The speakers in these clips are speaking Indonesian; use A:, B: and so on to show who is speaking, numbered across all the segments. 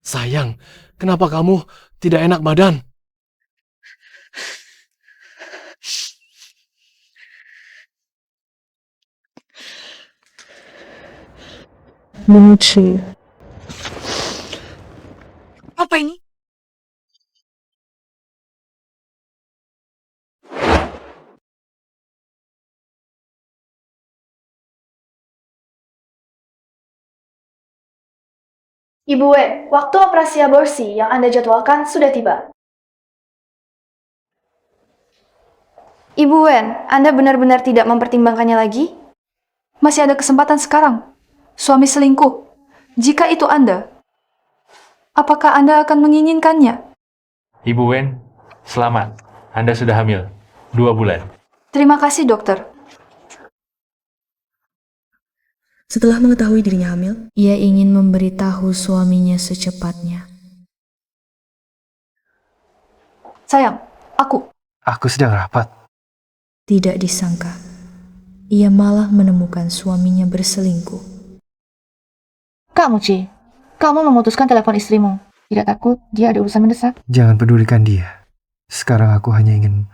A: Sayang, kenapa kamu tidak enak badan?
B: Lucu.
C: Apa ini?
D: Ibu Wen, waktu operasi aborsi yang Anda jadwalkan sudah tiba. Ibu Wen, Anda benar-benar tidak mempertimbangkannya lagi?
E: Masih ada kesempatan sekarang. Suami selingkuh. Jika itu Anda, apakah Anda akan menginginkannya?
F: Ibu Wen, selamat. Anda sudah hamil. 2 bulan.
E: Terima kasih, dokter.
B: Setelah mengetahui dirinya hamil,
G: Ia ingin memberitahu suaminya secepatnya.
E: Sayang, aku.
H: Aku sedang rapat.
G: Tidak disangka, ia malah menemukan suaminya berselingkuh.
I: Kamu, Ci. Kamu memutuskan telepon istrimu. Tidak takut dia ada urusan mendesak?
H: Jangan pedulikan dia. Sekarang aku hanya ingin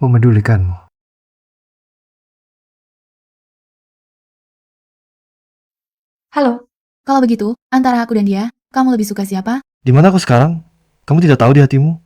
H: memedulikanmu.
J: Halo, kalau begitu, antara aku dan dia, kamu lebih suka siapa?
H: Di mana aku sekarang? Kamu tidak tahu di hatimu?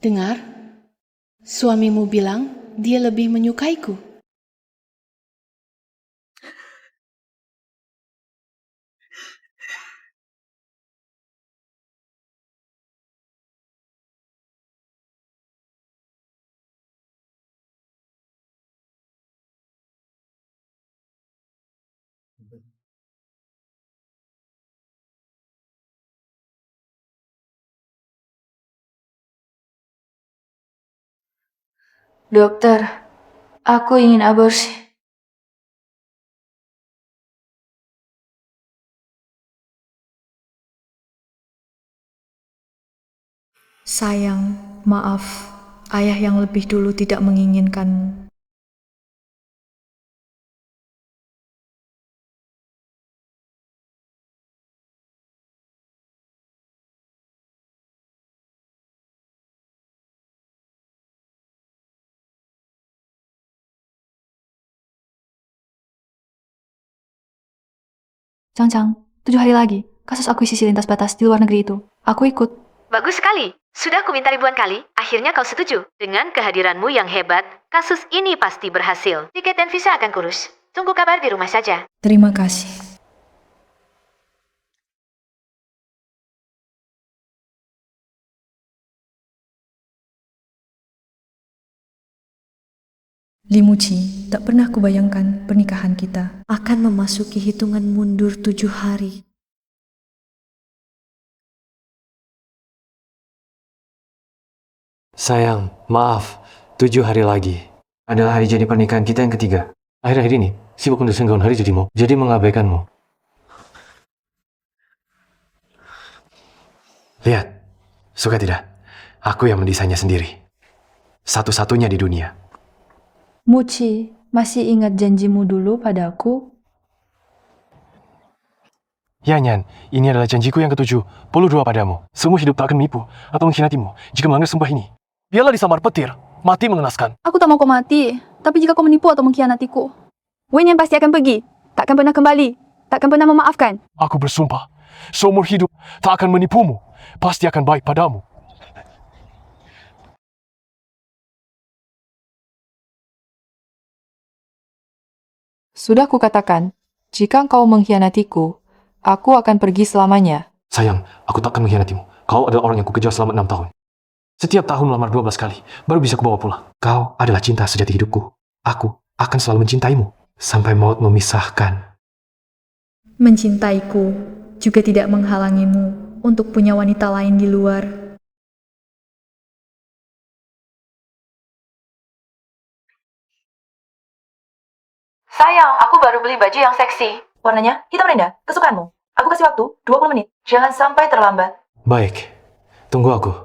K: Dengar, suamimu bilang dia lebih menyukaiku.
D: Dokter, aku ingin aborsi.
G: Sayang, maaf, ayah yang lebih dulu tidak menginginkanmu.
E: Cang-cang, 7 hari lagi, kasus akuisisi lintas batas di luar negeri itu. Aku ikut.
L: Bagus sekali. Sudah aku minta ribuan kali. Akhirnya kau setuju. Dengan kehadiranmu yang hebat, kasus ini pasti berhasil. Tiket dan visa akan kurus. Tunggu kabar di rumah saja.
G: Terima kasih. Limuci, tak pernah kubayangkan pernikahan kita akan memasuki hitungan mundur 7 hari.
A: Sayang, maaf. 7 hari lagi adalah hari jadi pernikahan kita yang ketiga. Akhir-akhir ini, sibuk untuk senggaun hari jadimu, jadi mengabaikanmu. Lihat, suka tidak? Aku yang mendesainnya sendiri. Satu-satunya di dunia.
E: Muci, masih ingat janjimu dulu padaku?
A: Ya Nyan, ini adalah janjiku yang ke-72 padamu. Seumur hidup tak akan menipu atau mengkhianatimu jika melanggar sumpah ini. Biarlah disambar petir, mati mengenaskan.
E: Aku tak mau kau mati, tapi jika kau menipu atau mengkhianatiku, Wen yang pasti akan pergi, takkan pernah kembali, takkan pernah memaafkan.
A: Aku bersumpah, seumur hidup tak akan menipumu, pasti akan baik padamu.
E: Sudah kukatakan, jika kau mengkhianatiku, aku akan pergi selamanya.
A: Sayang, aku tak akan mengkhianatimu. Kau adalah orang yang kukejar selama 6 tahun. Setiap tahun melamar 12 kali, baru bisa kubawa pulang. Kau adalah cinta sejati hidupku. Aku akan selalu mencintaimu, sampai maut memisahkan.
G: Mencintaiku juga tidak menghalangimu untuk punya wanita lain di luar.
E: Sayang, aku baru beli baju yang seksi. Warnanya hitam rendah, kesukaanmu. Aku kasih waktu 20 menit. Jangan sampai terlambat.
A: Baik, tunggu aku.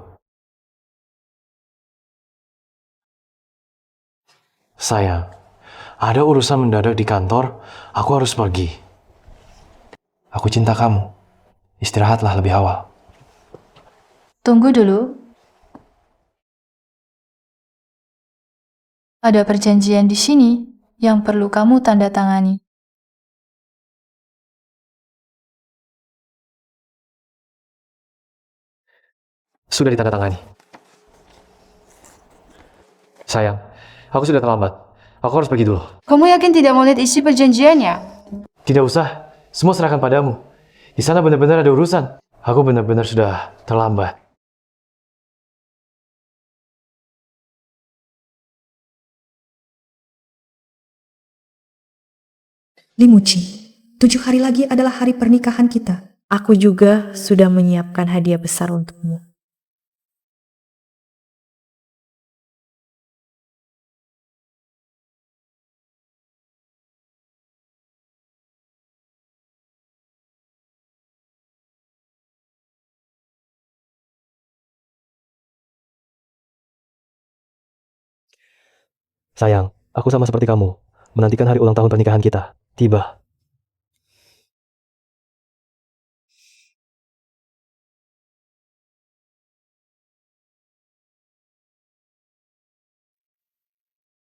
A: Sayang, ada urusan mendadak di kantor, aku harus pergi. Aku cinta kamu. Istirahatlah lebih awal.
E: Tunggu dulu. Ada perjanjian di sini yang perlu kamu tanda tangani.
A: Sudah ditandatangani. Sayang, aku sudah terlambat. Aku harus pergi dulu.
E: Kamu yakin tidak mau lihat isi perjanjiannya?
A: Tidak usah, semua serahkan padamu. Di sana benar-benar ada urusan. Aku benar-benar sudah terlambat.
G: Limuci, 7 hari lagi adalah hari pernikahan kita. Aku juga sudah menyiapkan hadiah besar untukmu.
A: Sayang, aku sama seperti kamu. Menantikan hari ulang tahun pernikahan kita. Tiba.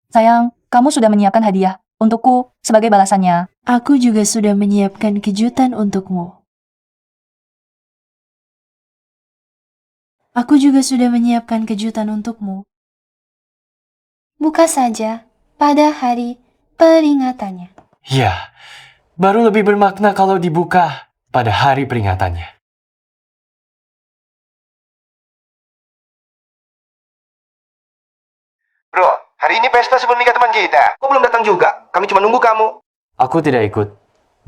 E: Sayang, kamu sudah menyiapkan hadiah untukku sebagai balasannya.
K: Aku juga sudah menyiapkan kejutan untukmu. Aku juga sudah menyiapkan kejutan untukmu. Buka saja pada hari peringatannya.
A: Ya, baru lebih bermakna kalau dibuka pada hari peringatannya.
H: Bro, hari ini pesta sebelum nikah teman kita. Kok belum datang juga? Kami cuma nunggu kamu.
A: Aku tidak ikut.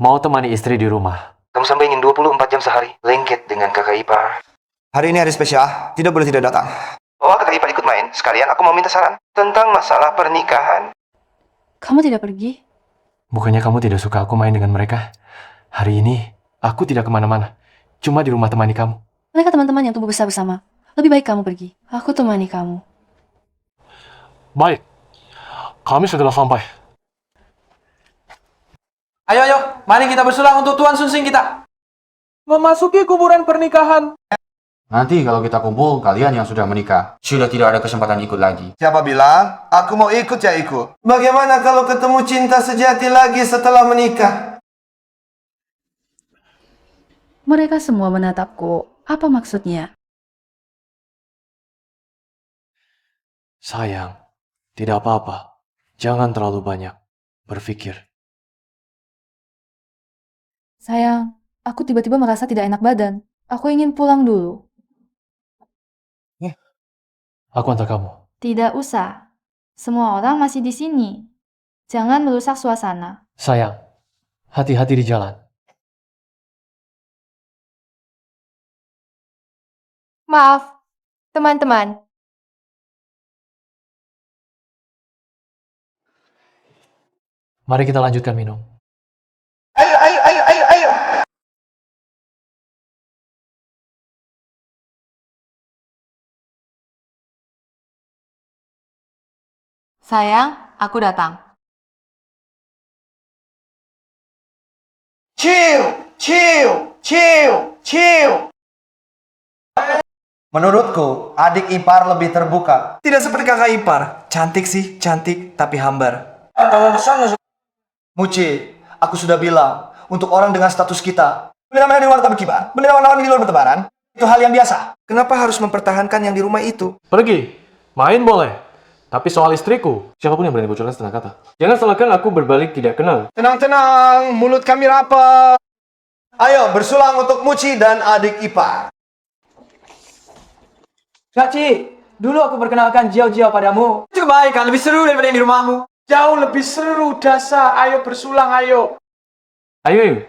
A: Mau temani istri di rumah.
H: Kamu sampai ingin 24 jam sehari. Lengket dengan kakak ipar. Hari ini hari spesial, tidak boleh tidak datang. Oh, kakak ipar ikut main. Sekalian aku mau minta saran tentang masalah pernikahan.
E: Kamu tidak pergi?
A: Bukannya kamu tidak suka aku main dengan mereka? Hari ini, aku tidak kemana-mana. Cuma di rumah temani kamu.
K: Mereka teman-teman yang tumbuh besar bersama. Lebih baik kamu pergi. Aku temani kamu.
A: Baik. Kami sudah sampai.
C: Ayo, mari kita bersulang untuk Tuan Sunsing kita. Memasuki kuburan pernikahan.
M: Nanti kalau kita kumpul, kalian yang sudah menikah sudah tidak ada kesempatan ikut lagi.
H: Siapa bilang? Aku mau ikut ya ikut. Bagaimana kalau ketemu cinta sejati lagi setelah menikah?
K: Mereka semua menatapku. Apa maksudnya?
A: Sayang, tidak apa-apa. Jangan terlalu banyak berpikir.
E: Sayang, aku tiba-tiba merasa tidak enak badan. Aku ingin pulang dulu.
A: Aku antar kamu.
E: Tidak usah. Semua orang masih di sini. Jangan merusak suasana.
A: Sayang, hati-hati di jalan.
E: Maaf, teman-teman.
A: Mari kita lanjutkan minum.
H: Ayo.
E: Sayang, aku datang.
H: Chill. Menurutku, adik ipar lebih terbuka. Tidak seperti kakak ipar. Cantik sih, cantik, tapi hambar. Muci, aku sudah bilang, untuk orang dengan status kita, beli namanya di luar tapi kibar, beli nama di luar bertebaran, itu hal yang biasa. Kenapa harus mempertahankan yang di rumah itu?
A: Pergi. Main boleh. Tapi soal istriku, siapapun yang berani bocorkan setengah kata. Jangan salahkan aku berbalik tidak kenal.
H: Tenang, mulut kami rapat. Ayo, bersulang untuk Muci dan adik ipar.
C: Caci, dulu aku perkenalkan Jiao padamu. Cukup baik kan, lebih seru daripada yang di rumahmu. Jauh lebih seru, Dasa. Ayo bersulang, ayo.
A: Ayo.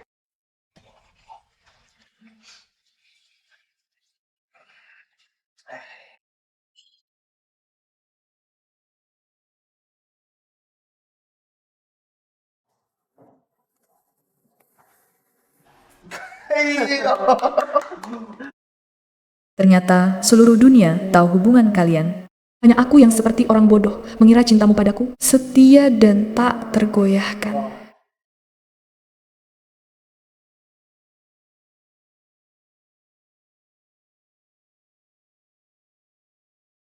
G: Ternyata seluruh dunia tahu hubungan kalian. Hanya aku yang seperti orang bodoh mengira cintamu padaku setia dan tak tergoyahkan.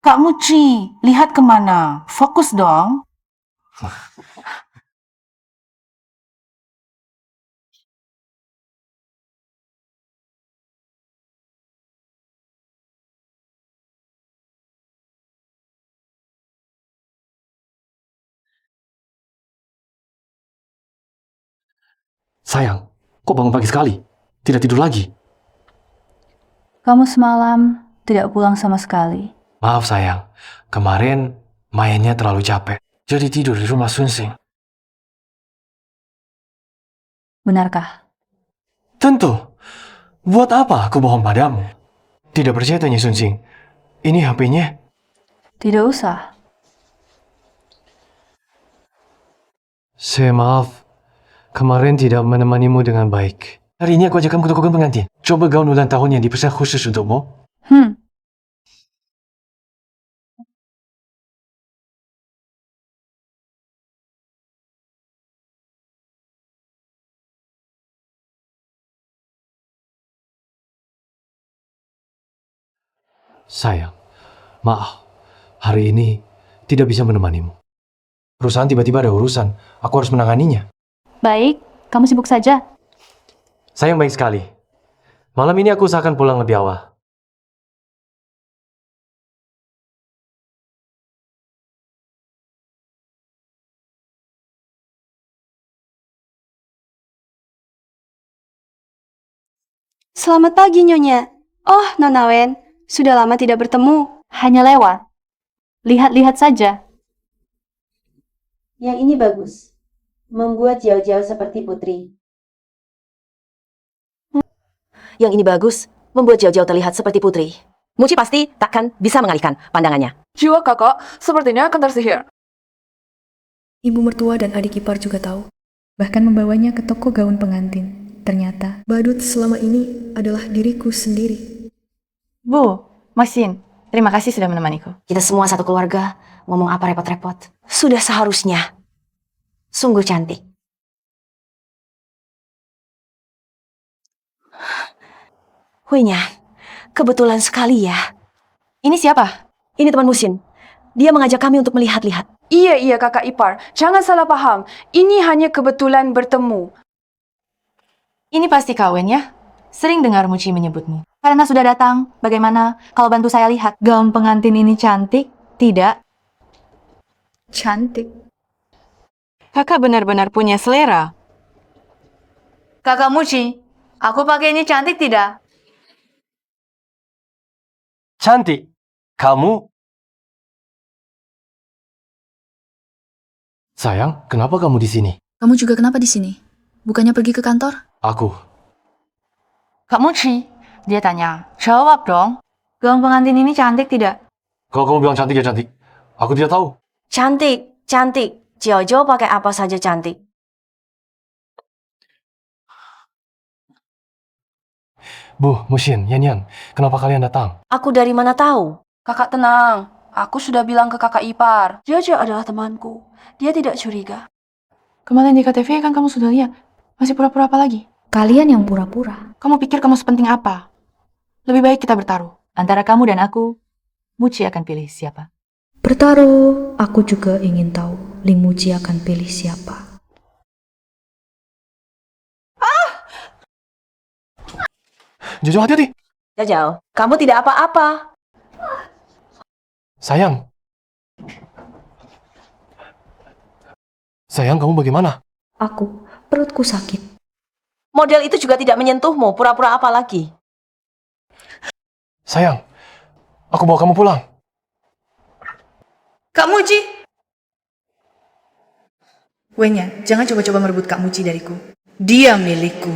N: Kak Muci, lihat kemana? Fokus dong.
A: Sayang, kok bangun pagi sekali? Tidak tidur lagi?
E: Kamu semalam tidak pulang sama sekali.
A: Maaf sayang, kemarin mainnya terlalu capek. Jadi tidur di rumah Sunsing.
E: Benarkah?
A: Tentu. Buat apa aku bohong padamu? Tidak percaya tanya Sunsing. Ini HP-nya.
E: Tidak usah.
A: Saya maaf. Kemarin tidak menemanimu dengan baik. Hari ini aku ajak kamu ke toko gaun pengantin. Coba gaun ulang tahun yang dipesan khusus untukmu. Sayang, maaf. Hari ini tidak bisa menemanimu. Perusahaan tiba-tiba ada urusan. Aku harus menanganinya.
E: Baik, kamu sibuk saja.
A: Sayang baik sekali. Malam ini aku usahakan pulang lebih awal.
O: Selamat pagi, Nyonya. Oh, Nona Wen. Sudah lama tidak bertemu.
E: Hanya lewat. Lihat-lihat saja.
P: Yang ini bagus. Membuat jauh-jauh seperti putri.
Q: Yang ini bagus. Membuat jauh-jauh terlihat seperti putri. Muci pasti takkan bisa mengalihkan pandangannya.
E: Jiwa kakak sepertinya akan tersihir.
B: Ibu mertua dan adik ipar juga tahu. Bahkan membawanya ke toko gaun pengantin. Ternyata, badut selama ini adalah diriku sendiri.
I: Bu, Masin, terima kasih sudah menemaniku.
Q: Kita semua satu keluarga. Ngomong apa repot-repot. Sudah seharusnya. Sungguh cantik. Huinya, kebetulan sekali ya.
I: Ini siapa?
Q: Ini teman Musin. Dia mengajak kami untuk melihat-lihat.
E: Iya, kakak ipar. Jangan salah paham. Ini hanya kebetulan bertemu.
I: Ini pasti kawin ya? Sering dengar Muci menyebutmu. Karena sudah datang, bagaimana kalau bantu saya lihat?
G: Gaun pengantin ini cantik, tidak?
E: Cantik.
N: Kakak benar-benar punya selera.
E: Kakak Muci, aku pakai ini cantik tidak?
A: Cantik. Kamu? Sayang, kenapa kamu di sini?
J: Kamu juga kenapa di sini? Bukannya pergi ke kantor?
A: Aku.
I: Kak Muci, dia tanya, jawab dong.
G: Gaun pengantin ini cantik tidak?
A: Kalau kamu bilang cantik ya cantik. Aku tidak tahu.
Q: Cantik, cantik. Jojo pakai apa saja cantik.
A: Bu, Musin, Yan, kenapa kalian datang?
Q: Aku dari mana tahu?
E: Kakak tenang. Aku sudah bilang ke kakak ipar. Jojo adalah temanku. Dia tidak curiga.
I: Kemarin di KTV kan kamu sudah lihat. Masih pura-pura apa lagi?
G: Kalian yang pura-pura.
I: Kamu pikir kamu sepenting apa? Lebih baik kita bertaruh.
G: Antara kamu dan aku,
I: Muci akan pilih siapa?
B: Bertaruh, aku juga ingin tahu Ling Muji akan pilih siapa.
A: Jojo, hati-hati.
Q: Jojo, kamu tidak apa-apa.
A: Sayang. Sayang, kamu bagaimana?
B: Aku, perutku sakit.
Q: Model itu juga tidak menyentuhmu, pura-pura apa lagi?
A: Sayang, aku bawa kamu pulang.
J: Kak Muci! Wenya, jangan coba-coba merebut Kak Muci dariku. Dia milikku.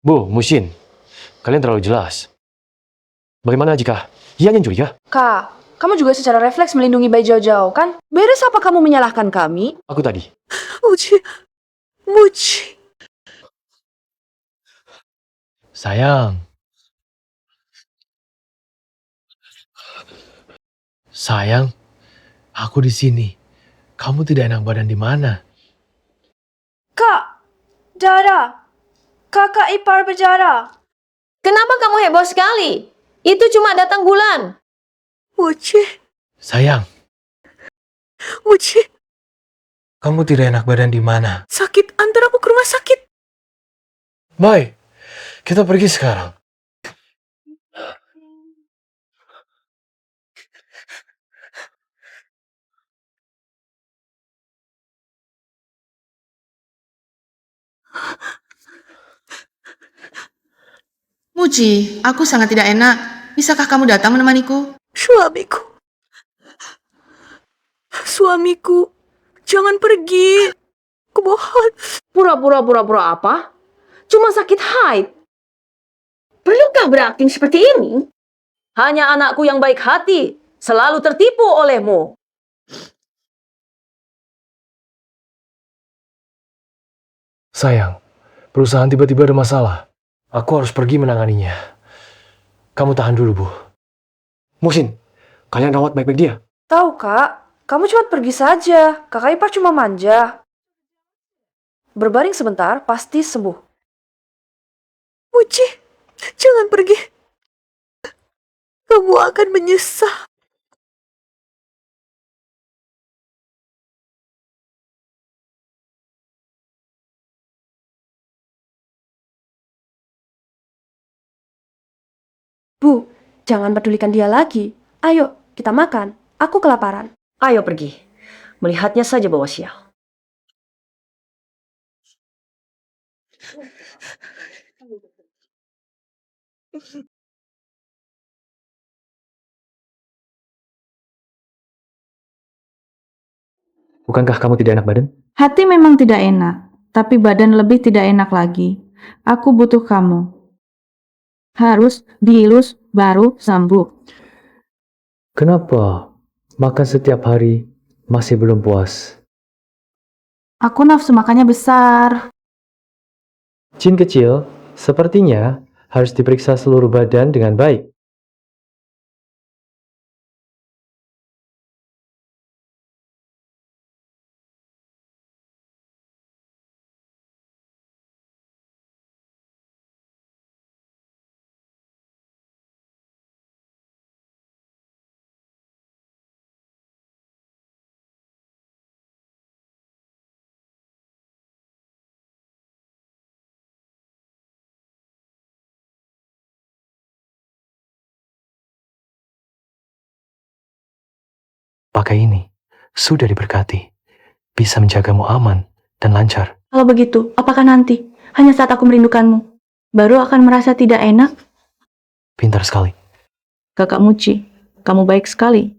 A: Bu, Musin, kalian terlalu jelas. Bagaimana jika Iya, Nyonya.
E: Kak, kamu juga secara refleks melindungi bayi Jiao kan? Beres apa kamu menyalahkan kami?
A: Aku tadi.
G: Muci.
A: Sayang. Sayang, aku di sini. Kamu tidak enak badan di mana?
E: Kak, Dara, kakak ipar berdarah.
Q: Kenapa kamu heboh sekali? Itu cuma datang bulan.
G: Muci.
A: Sayang,
G: Muci.
A: kamu tidak enak badan di mana?
G: Sakit, antar aku ke rumah sakit.
A: Baik, kita pergi sekarang.
N: Muci, aku sangat tidak enak. Bisakah kamu datang menemaniku?
G: Suamiku, jangan pergi. Kumohon.
Q: Pura-pura apa? Cuma sakit haid. Perlukah berakting seperti ini? Hanya anakku yang baik hati selalu tertipu olehmu.
A: Sayang, perusahaan tiba-tiba ada masalah. Aku harus pergi menanganinya. Kamu tahan dulu, Bu. Muhsin, kalian rawat baik-baik dia.
E: Tahu kak, kamu cuma pergi saja. Kakak ipar cuma manja. Berbaring sebentar, pasti sembuh.
G: Muci, jangan pergi. Kamu akan menyesal.
O: Bu, jangan pedulikan dia lagi. Ayo, kita makan. Aku kelaparan.
Q: Ayo pergi. Melihatnya saja bawa sial.
A: Bukankah kamu tidak enak badan?
N: Hati memang tidak enak, tapi badan lebih tidak enak lagi. Aku butuh kamu. Harus diilus baru sembuh.
A: Kenapa makan setiap hari masih belum puas?
N: Aku nafsu makannya besar.
A: Jin kecil, sepertinya harus diperiksa seluruh badan dengan baik. Pakai ini, sudah diberkati. Bisa menjagamu aman dan lancar.
K: Kalau begitu, apakah nanti, hanya saat aku merindukanmu, baru akan merasa tidak enak?
A: Pintar sekali.
K: Kakak Muci, kamu baik sekali.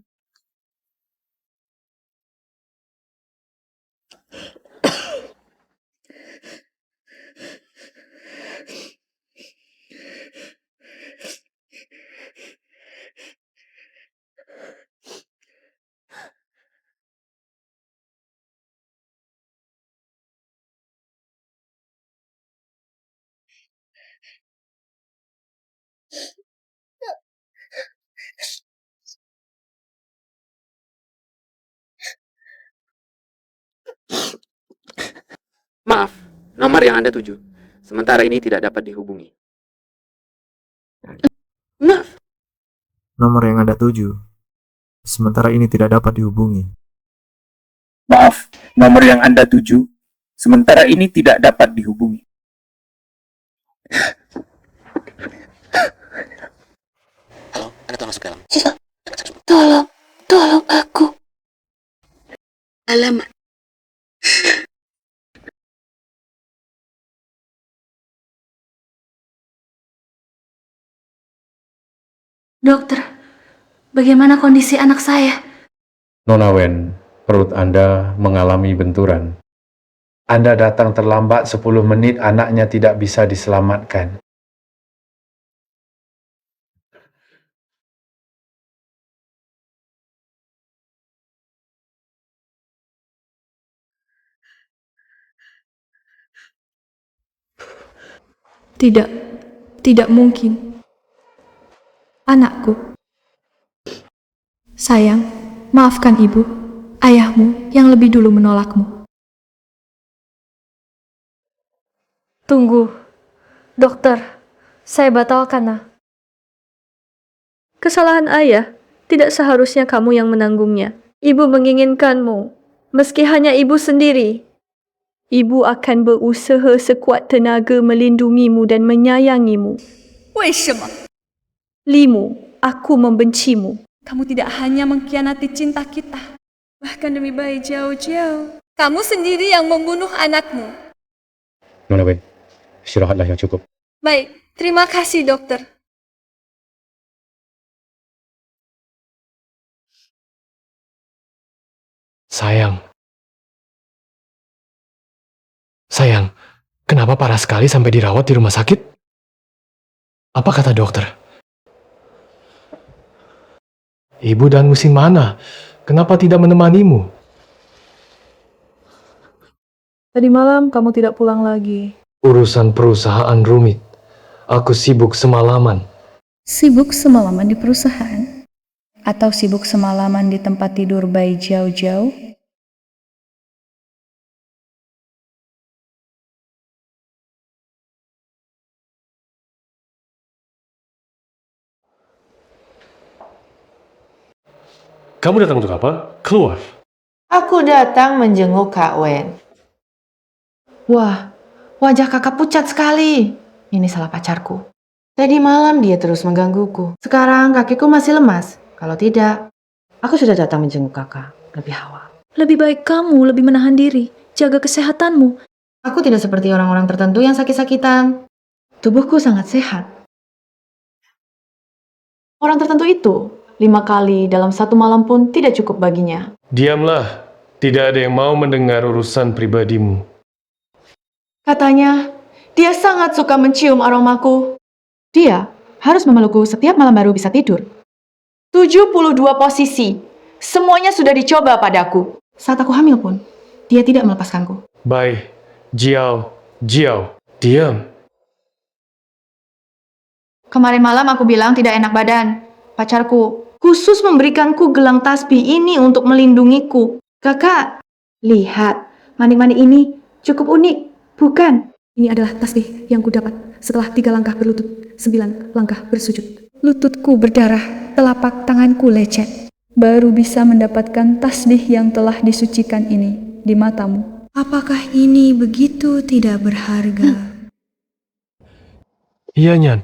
M: Maaf, nomor yang Anda tuju. Sementara ini tidak dapat dihubungi.
K: Maaf.
R: Nomor yang Anda tuju. Sementara ini tidak dapat dihubungi.
M: Maaf, nomor yang Anda tuju. Sementara ini tidak dapat dihubungi.
H: Halo, Anda telah masuk dalam.
O: Tolong aku. Alamat.
K: Dokter, bagaimana kondisi anak saya?
F: Nona Wen, perut Anda mengalami benturan. Anda datang terlambat 10 menit, anaknya tidak bisa diselamatkan.
B: Tidak mungkin. Anakku. Sayang, maafkan ibu, ayahmu yang lebih dulu menolakmu.
E: Tunggu, dokter, saya batalkan, Nak. Kesalahan ayah, tidak seharusnya kamu yang menanggungnya. Ibu menginginkanmu, meski hanya ibu sendiri. Ibu akan berusaha sekuat tenaga melindungimu dan menyayangimu.
G: 为什么？
E: Limu, aku membencimu.
G: Kamu tidak hanya mengkhianati cinta kita, bahkan demi bayi Jiao-Jiao. Kamu sendiri yang membunuh anakmu.
F: Nona Wen, istirahatlah yang cukup.
G: Baik, terima kasih dokter.
A: Sayang, kenapa parah sekali sampai dirawat di rumah sakit? Apa kata dokter? Ibu dan Musim mana? Kenapa tidak menemanimu?
E: Tadi malam kamu tidak pulang lagi.
A: Urusan perusahaan rumit. Aku sibuk semalaman.
B: Sibuk semalaman di perusahaan? Atau sibuk semalaman di tempat tidur bayi Jiao-Jiao?
A: Kamu datang untuk apa? Keluar.
I: Aku datang menjenguk Kak Wen. Wah, wajah kakak pucat sekali. Ini salah pacarku. Tadi malam dia terus menggangguku. Sekarang kakiku masih lemas. Kalau tidak, aku sudah datang menjenguk kakak. Lebih awal.
E: Lebih baik kamu lebih menahan diri. Jaga kesehatanmu.
I: Aku tidak seperti orang-orang tertentu yang sakit-sakitan. Tubuhku sangat sehat. Orang tertentu itu 5 kali dalam satu malam pun tidak cukup baginya.
A: Diamlah. Tidak ada yang mau mendengar urusan pribadimu.
I: Katanya, dia sangat suka mencium aromaku. Dia harus memelukku setiap malam baru bisa tidur. 72 posisi. Semuanya sudah dicoba padaku. Saat aku hamil pun, dia tidak melepaskanku.
A: Bai, Jiao, diam.
I: Kemarin malam aku bilang tidak enak badan. Pacarku khusus memberikanku gelang tasbih ini untuk melindungiku. Kakak, lihat, manik-manik ini cukup unik, bukan?
B: Ini adalah tasbih yang kudapat setelah 3 langkah berlutut, 9 langkah bersujud. Lututku berdarah, telapak tanganku lecet. Baru bisa mendapatkan tasbih yang telah disucikan ini di matamu. Apakah ini begitu tidak berharga?
A: Iya, Nyan.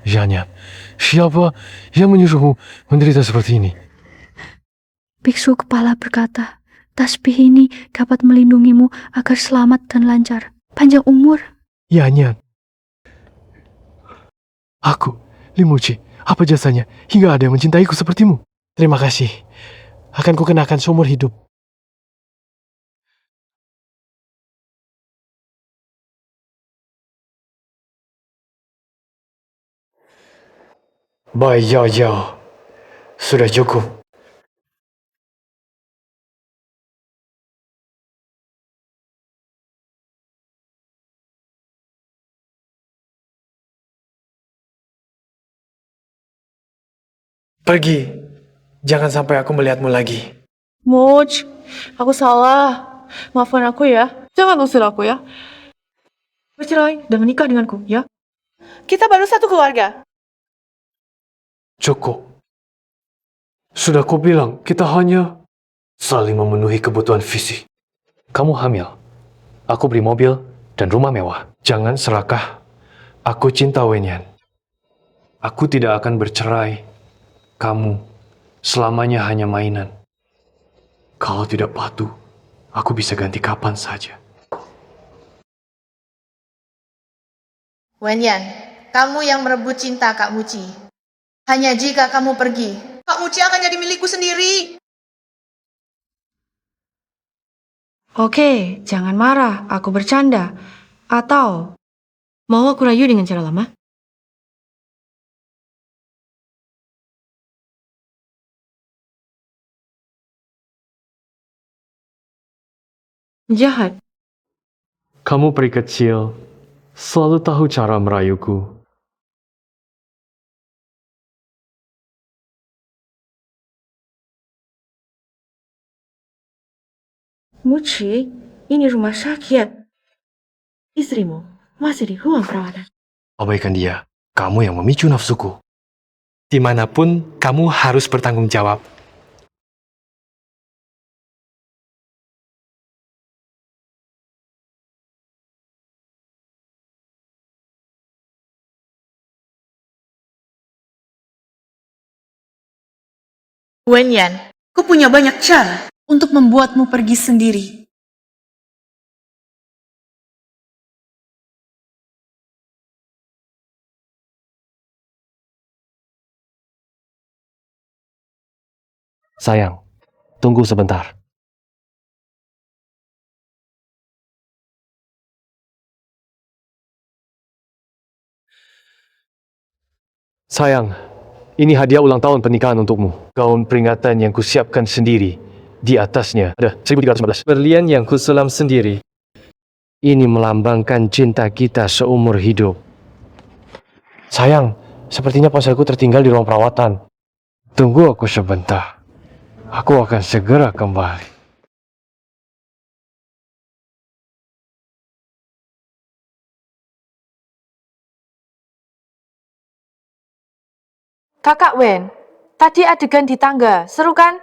A: Ya, Nyan. Siapa yang menyuruhmu menderita seperti ini?
E: Biksu kepala berkata, tasbih ini dapat melindungimu agar selamat dan lancar. Panjang umur.
A: Ya, Nyan. Aku, Limuci, apa jasanya hingga ada yang mencintaiku sepertimu? Terima kasih. Akan kukenakan seumur hidup. Bai Jiao, sudah cukup. Pergi. Jangan sampai aku melihatmu lagi.
Q: Muj, aku salah. Maafkan aku ya. Jangan usir aku ya. Bercerai dan menikah denganku ya. Kita baru satu keluarga.
A: Cukup. Sudah kubilang, kita hanya saling memenuhi kebutuhan fisik. Kamu hamil. Aku beri mobil dan rumah mewah. Jangan serakah. Aku cinta Wenyan. Aku tidak akan bercerai. Kamu selamanya hanya mainan. Kalau tidak patuh, aku bisa ganti kapan saja.
S: Wenyan, kamu yang merebut cinta Kak Muci. Hanya jika kamu pergi, Kak Muci akan jadi milikku sendiri.
Q: Oke, jangan marah. Aku bercanda. Atau mau aku rayu dengan cara lama?
I: Jahat.
A: Kamu peri kecil, selalu tahu cara merayuku.
K: Muci, ini rumah sakit. Istrimu masih di ruang perawatan.
A: Abaikan dia. Kamu yang memicu nafsuku. Dimanapun, kamu harus bertanggung jawab.
S: Wenyan, aku punya banyak cara untuk membuatmu pergi sendiri.
A: Sayang, tunggu sebentar. Sayang, ini hadiah ulang tahun pernikahan untukmu. Gaun peringatan yang kusiapkan sendiri. Di atasnya ada 1315 berlian yang kusulam sendiri. Ini melambangkan cinta kita seumur hidup. Sayang, sepertinya ponselku tertinggal di ruang perawatan. Tunggu aku sebentar. Aku akan segera kembali.
I: Kakak Wen, tadi adegan di tangga, seru kan?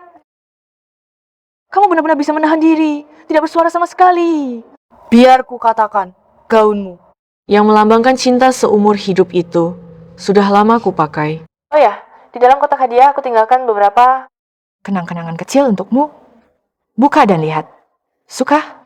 I: Kamu benar-benar bisa menahan diri, tidak bersuara sama sekali. Biar ku katakan, gaunmu yang melambangkan cinta seumur hidup itu sudah lama ku pakai. Oh ya, di dalam kotak hadiah aku tinggalkan beberapa kenang-kenangan kecil untukmu. Buka dan lihat. Suka?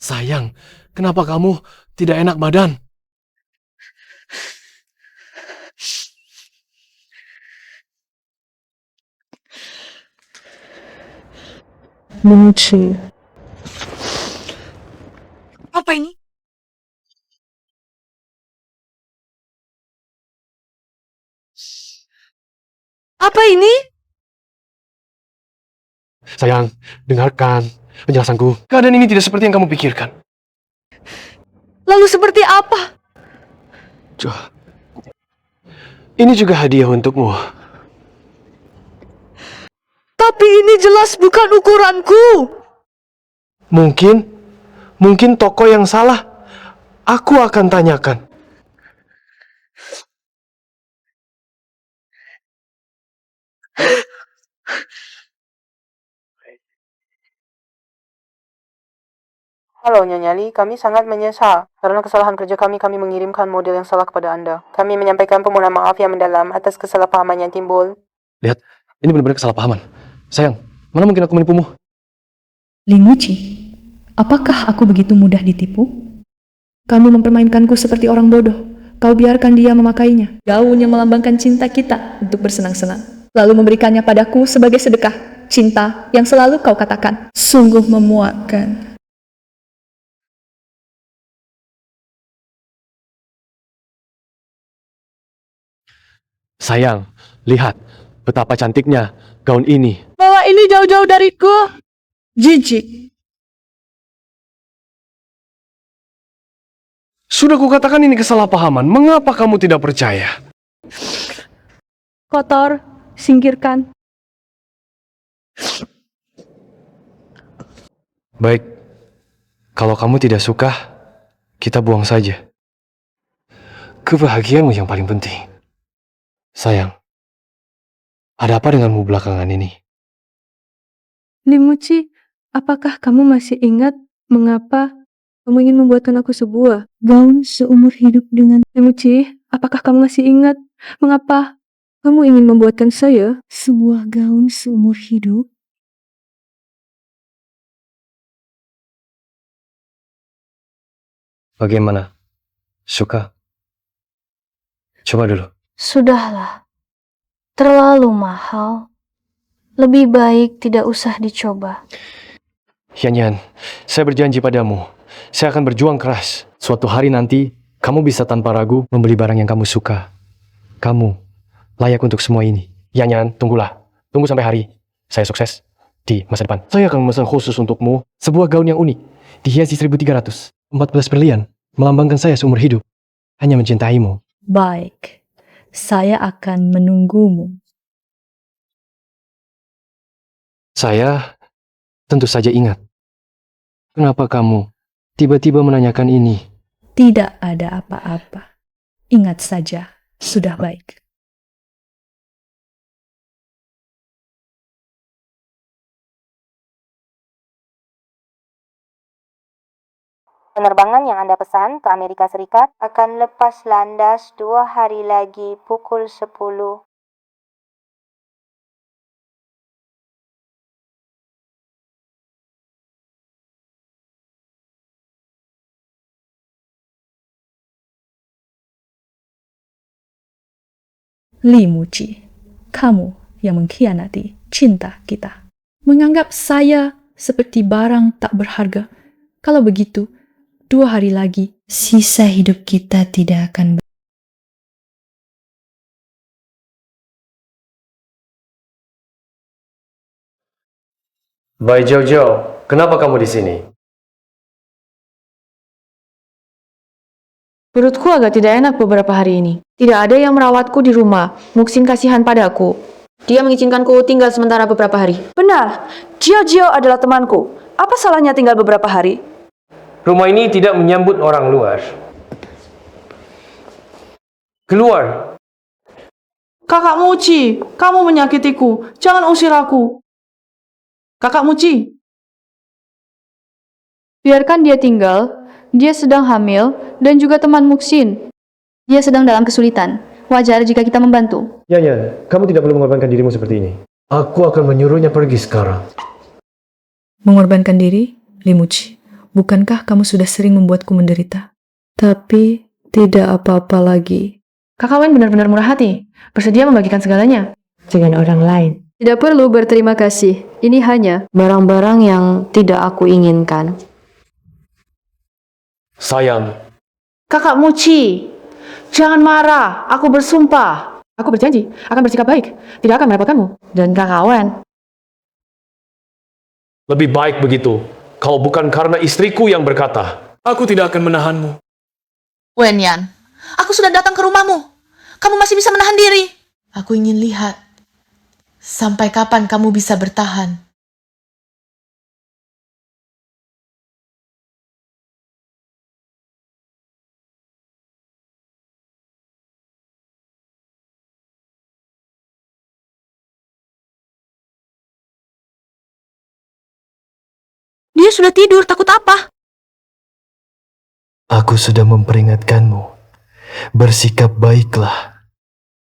A: Sayang, kenapa kamu tidak enak badan?
N: Muci.
S: Apa ini?
E: Apa ini?
A: Sayang, dengarkan penjelasanku. Keadaan ini tidak seperti yang kamu pikirkan.
E: Lalu seperti apa?
A: Ini juga hadiah untukmu.
E: Tapi ini jelas bukan ukuranku.
A: Mungkin toko yang salah. Aku akan tanyakan.
I: Halo Nyonya Li, kami sangat menyesal. Karena kesalahan kerja kami mengirimkan model yang salah kepada Anda. Kami menyampaikan permohonan maaf yang mendalam atas kesalahpahaman yang timbul.
A: Lihat, ini benar-benar kesalahpahaman. Sayang, mana mungkin aku menipumu?
B: Ling Wuci, apakah aku begitu mudah ditipu? Kamu mempermainkanku seperti orang bodoh. Kau biarkan dia memakainya. Gaun yang melambangkan cinta kita untuk bersenang-senang. Lalu memberikannya padaku sebagai sedekah. Cinta yang selalu kau katakan. Sungguh memuakkan.
A: Sayang, lihat betapa cantiknya gaun ini.
E: Bawa ini jauh-jauh dariku. Jijik.
A: Sudah kukatakan ini kesalahpahaman. Mengapa kamu tidak percaya?
E: Kotor, singkirkan.
A: Baik, kalau kamu tidak suka, kita buang saja. Kebahagiaanmu yang paling penting. Sayang, ada apa denganmu belakangan ini?
E: Limuci, apakah kamu masih ingat mengapa kamu ingin membuatkan aku sebuah gaun seumur hidup dengan Limuci? Apakah kamu masih ingat mengapa kamu ingin membuatkan saya sebuah gaun seumur hidup?
A: Bagaimana? Suka? Coba dulu.
T: Sudahlah, terlalu mahal. Lebih baik tidak usah dicoba.
A: Yanyan, saya berjanji padamu, saya akan berjuang keras. Suatu hari nanti, kamu bisa tanpa ragu membeli barang yang kamu suka. Kamu layak untuk semua ini. Yanyan, tunggulah. Tunggu sampai hari saya sukses di masa depan. Saya akan memesan khusus untukmu sebuah gaun yang unik, dihiasi 1.300. 14 berlian, melambangkan saya seumur hidup. Hanya mencintaimu.
E: Baik, saya akan menunggumu.
A: Saya tentu saja ingat. Kenapa kamu tiba-tiba menanyakan ini?
E: Tidak ada apa-apa. Ingat saja, sudah baik.
P: Penerbangan yang Anda pesan ke Amerika Serikat akan lepas landas 2 hari lagi pukul 10.
B: Li Muci, kamu yang mengkhianati cinta kita. Menganggap saya seperti barang tak berharga. Kalau begitu, 2 hari lagi, sisa hidup kita tidak akan
A: Bai Jiao Jiao, kenapa kamu di sini?
I: Perutku agak tidak enak beberapa hari ini. Tidak ada yang merawatku di rumah. Muksin kasihan padaku. Dia mengizinkanku tinggal sementara beberapa hari.
Q: Benar, Jiao Jiao adalah temanku. Apa salahnya tinggal beberapa hari?
A: Rumah ini tidak menyambut orang luar. Keluar!
I: Kakak Muci, kamu menyakitiku. Jangan usir aku. Kakak Muci.
B: Biarkan dia tinggal. Dia sedang hamil dan juga teman Muksin. Dia sedang dalam kesulitan. Wajar jika kita membantu.
A: Yanyan, kamu tidak perlu mengorbankan dirimu seperti ini. Aku akan menyuruhnya pergi sekarang.
G: Mengorbankan diri, Li Muci. Bukankah kamu sudah sering membuatku menderita?
B: Tapi tidak apa-apa lagi.
I: Kakak Wen benar-benar murah hati. Bersedia membagikan segalanya dengan orang lain.
E: Tidak perlu berterima kasih. Ini hanya barang-barang yang tidak aku inginkan.
A: Sayang.
I: Kakak Muci, jangan marah. Aku bersumpah. Aku berjanji akan bersikap baik. Tidak akan merepotkanmu. Dan Kakak Wen.
A: Lebih baik begitu. Kalau bukan karena istriku yang berkata, aku tidak akan menahanmu.
S: Wenyan, aku sudah datang ke rumahmu. Kamu masih bisa menahan diri. Aku ingin lihat sampai kapan kamu bisa bertahan.
Q: Dia sudah tidur, takut apa?
A: Aku sudah memperingatkanmu. Bersikap baiklah.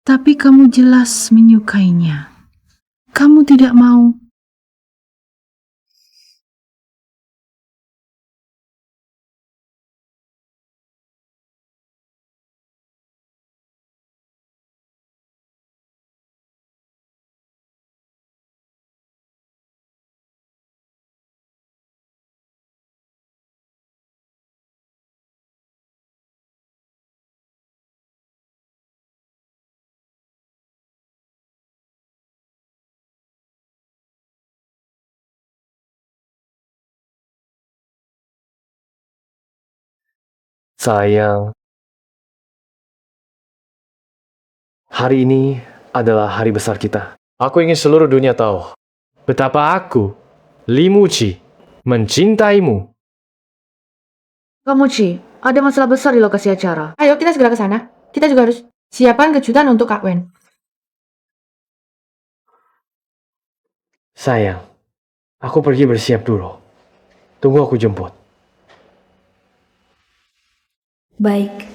I: Tapi kamu jelas menyukainya. Kamu tidak mau.
A: Sayang. Hari ini adalah hari besar kita. Aku ingin seluruh dunia tahu betapa aku, Li Muci, mencintaimu.
I: Kakak Muci, ada masalah besar di lokasi acara. Ayo kita segera ke sana. Kita juga harus siapkan kejutan untuk Kak Wen.
A: Sayang, aku pergi bersiap dulu. Tunggu aku jemput.
B: Baik.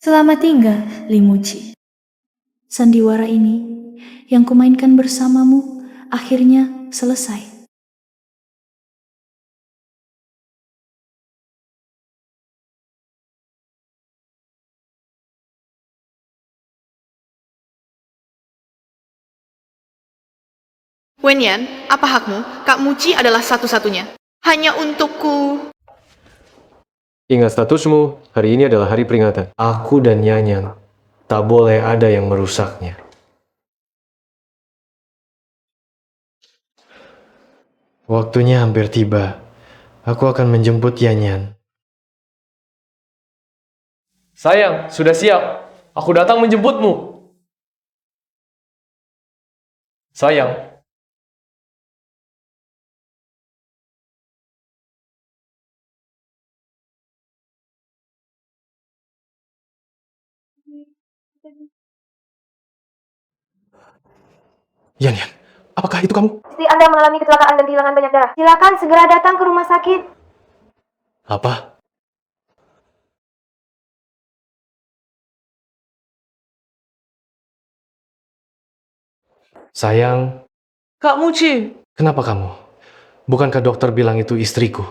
B: Selamat tinggal, Limuji. Sandiwara ini yang kumainkan bersamamu akhirnya selesai.
S: Wenyan, apa hakmu? Kak Muci adalah satu-satunya. Hanya untukku.
A: Ingat statusmu, hari ini adalah hari peringatan. Aku dan Yanyan tak boleh ada yang merusaknya. Waktunya hampir tiba. Aku akan menjemput Yanyan. Sayang, sudah siap. Aku datang menjemputmu. Sayang. Yanyan, apakah itu kamu?
D: Istri Anda mengalami kecelakaan dan kehilangan banyak darah. Silakan segera datang ke rumah sakit.
A: Apa? Sayang,
Q: Kak Muci,
A: kenapa kamu? Bukankah dokter bilang itu istriku?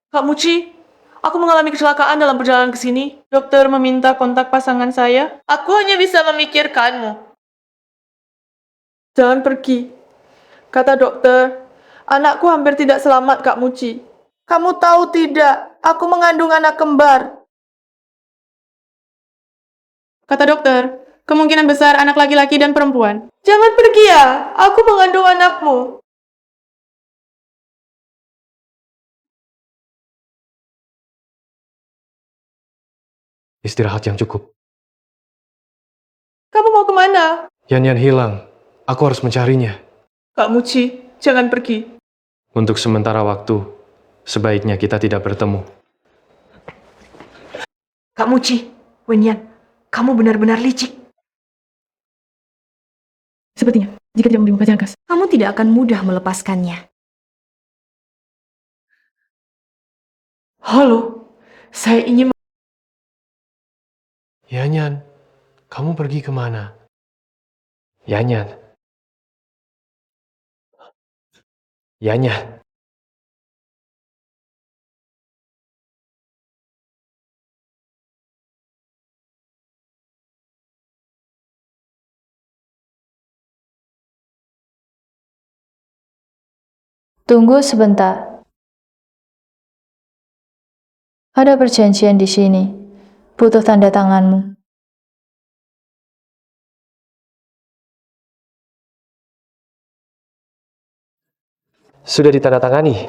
Q: Kak Muci, aku mengalami kecelakaan dalam perjalanan ke sini. Dokter meminta kontak pasangan saya. Aku hanya bisa memikirkanmu. Jangan pergi. Kata dokter, anakku hampir tidak selamat, Kak Muci. Kamu tahu tidak, aku mengandung anak kembar. Kata dokter, kemungkinan besar anak laki-laki dan perempuan. Jangan pergi ya, aku mengandung anakmu.
A: Istirahat yang cukup.
Q: Kamu mau kemana?
A: Yanyan hilang. Aku harus mencarinya.
Q: Kak Muci, jangan pergi.
A: Untuk sementara waktu, sebaiknya kita tidak bertemu.
Q: Kak Muci, Wenyan, kamu benar-benar licik. Sepertinya, jika tidak memberi muka jangkas,
E: Kamu tidak akan mudah melepaskannya.
Q: halo, saya ingin...
A: Yanyan, kamu pergi kemana? Yanyan. Yanyan.
B: Tunggu sebentar. Ada perjanjian di sini. Butuh tanda tanganmu.
A: Sudah ditandatangani.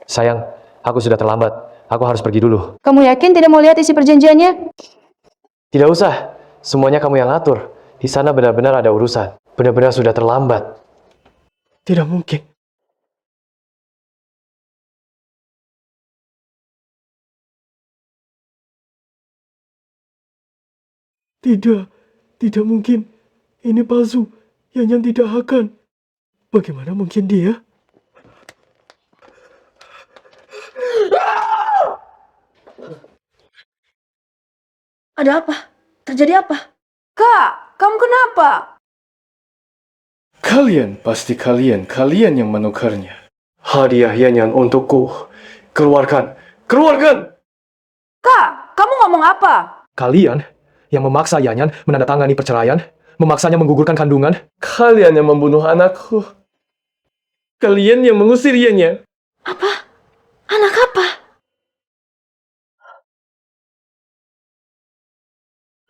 A: Sayang, aku sudah terlambat. Aku harus pergi dulu.
O: Kamu yakin tidak mau lihat isi perjanjiannya?
A: Tidak usah. Semuanya kamu yang atur. Di sana benar-benar ada urusan. Benar-benar sudah terlambat. Tidak mungkin. Tidak mungkin. Ini palsu. Yanyan tidak akan. Bagaimana mungkin dia?
E: Ada apa? Terjadi apa?
Q: Kak, kamu kenapa?
A: Pasti kalian yang menukarnya. Hadiah Yanyan untukku. Keluarkan! Keluarkan!
Q: Kak, kamu ngomong apa?
A: Kalian yang memaksa Yanyan menandatangani perceraian, memaksanya menggugurkan kandungan. Kalian yang membunuh anakku. Kalian yang mengusir Yanyan.
E: Apa? Anak apa?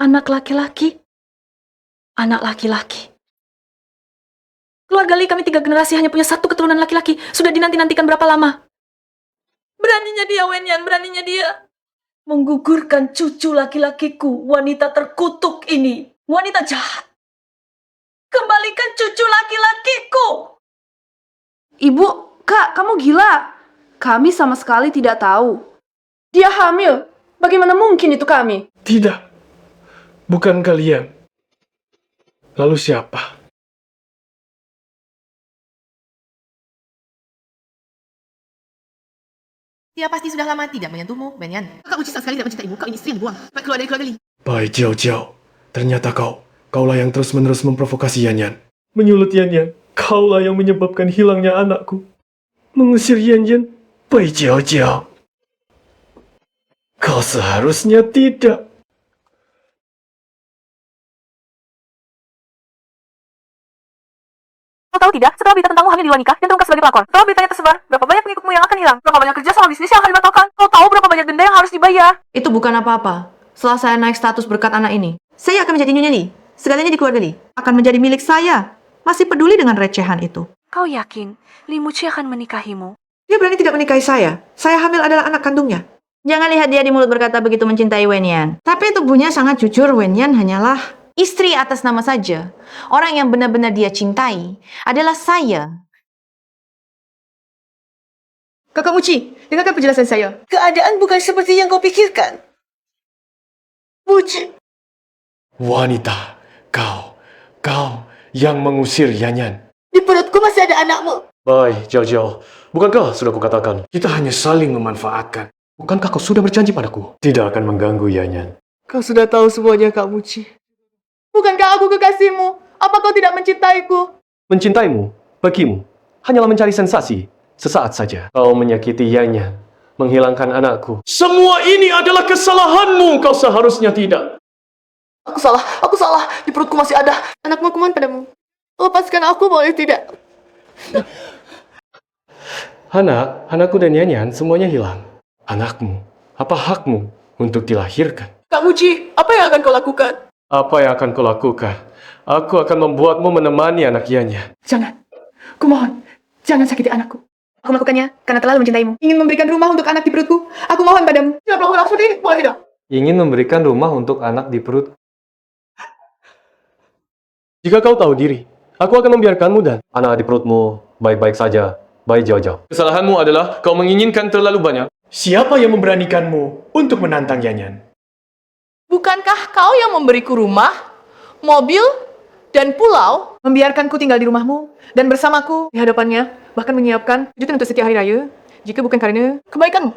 E: Anak laki-laki. Anak laki-laki. Keluarga Li kami 3 generasi hanya punya 1 keturunan laki-laki. Sudah dinanti-nantikan berapa lama? Beraninya dia, Wenyan, beraninya dia. Menggugurkan cucu laki-lakiku, wanita terkutuk ini. Wanita jahat. Kembalikan cucu laki-lakiku.
Q: Ibu, Kak, kamu gila. Kami sama sekali tidak tahu. Dia hamil. Bagaimana mungkin itu kami?
A: Tidak. Bukan kalian. Lalu siapa?
S: Dia pasti sudah lama tidak menyentuhmu, Wenyan. Kakak Uci sekali tidak mencintaimu. Kau ini istri yang dibuang. Baik keluar dari keluarga Li.
A: Baik, Jiao Jiao. Ternyata kaulah yang terus-menerus memprovokasi Yan Yan. Menyulut Yan Yan. Kaulah yang menyebabkan hilangnya anakku. Mengusir Yan Yan. Baik, Jiao Jiao. Kau seharusnya tidak.
K: Kau tahu tidak, setelah berita tentangmu hamil di luar nikah dan terungkap sebagai pelakor, setelah beritanya tersebar, berapa banyak pengikutmu yang akan hilang, berapa banyak kerja sama bisnis yang akan dibatalkan, kau tahu berapa banyak denda yang harus dibayar.
I: Itu bukan apa-apa. Setelah saya naik status berkat anak ini, saya akan menjadi Nyonya Li. Segalanya di keluarga Li akan menjadi milik saya. Masih peduli dengan recehan itu.
K: Kau yakin Li Muci akan menikahimu?
I: Dia berani tidak menikahi saya. Saya hamil adalah anak kandungnya. Jangan lihat dia di mulut berkata begitu mencintai Wenyan. Tapi tubuhnya sangat jujur. Wenyan hanyalah istri atas nama saja. Orang yang benar-benar dia cintai adalah saya.
Q: Kakak Muci, dengarkan penjelasan saya. Keadaan bukan seperti yang kau pikirkan. Muci.
A: Wanita, kau yang mengusir Yan Yan.
Q: Di perutku masih ada anakmu.
A: Baik, Jiao Jiao. Bukankah sudah kukatakan, kita hanya saling memanfaatkan. Bukankah kau sudah berjanji padaku? Tidak akan mengganggu Yan Yan.
Q: Kau sudah tahu semuanya, Kak Muci. Bukankah aku kekasihmu? Apa kau tidak mencintaiku?
A: Mencintaimu, bagimu, hanyalah mencari sensasi. Sesaat saja kau menyakiti Yan Yan, menghilangkan anakku. Semua ini adalah kesalahanmu, kau seharusnya tidak.
Q: Aku salah. Di perutku masih ada. Anakmu kuman padamu. Lepaskan aku, boleh tidak?
A: Anakku dan Yan Yan semuanya hilang. Anakmu, apa hakmu untuk dilahirkan?
Q: Kak Muci, apa yang akan kau lakukan?
A: Apa yang akan kau lakukan? Aku akan membuatmu menemani anak Yan Yan.
Q: Jangan. Kumohon, jangan sakiti anakku. Aku melakukannya karena terlalu mencintaimu. Ingin memberikan rumah untuk anak di perutku. Aku mohon padamu. Jangan melakukan seperti ini, boleh tidak?
A: Ingin memberikan rumah untuk anak di perut. Jika kau tahu diri, aku akan membiarkanmu dan anak di perutmu baik-baik saja. Baik, Jiao Jiao. Kesalahanmu adalah kau menginginkan terlalu banyak. Siapa yang memberanikanmu untuk menantang Yan Yan?
Q: Bukankah kau yang memberiku rumah, mobil, dan pulau? Membiarkanku tinggal di rumahmu dan bersamaku di hadapannya, bahkan menyiapkan kejutan untuk setiap hari raya. Jika bukan karena kebaikanmu,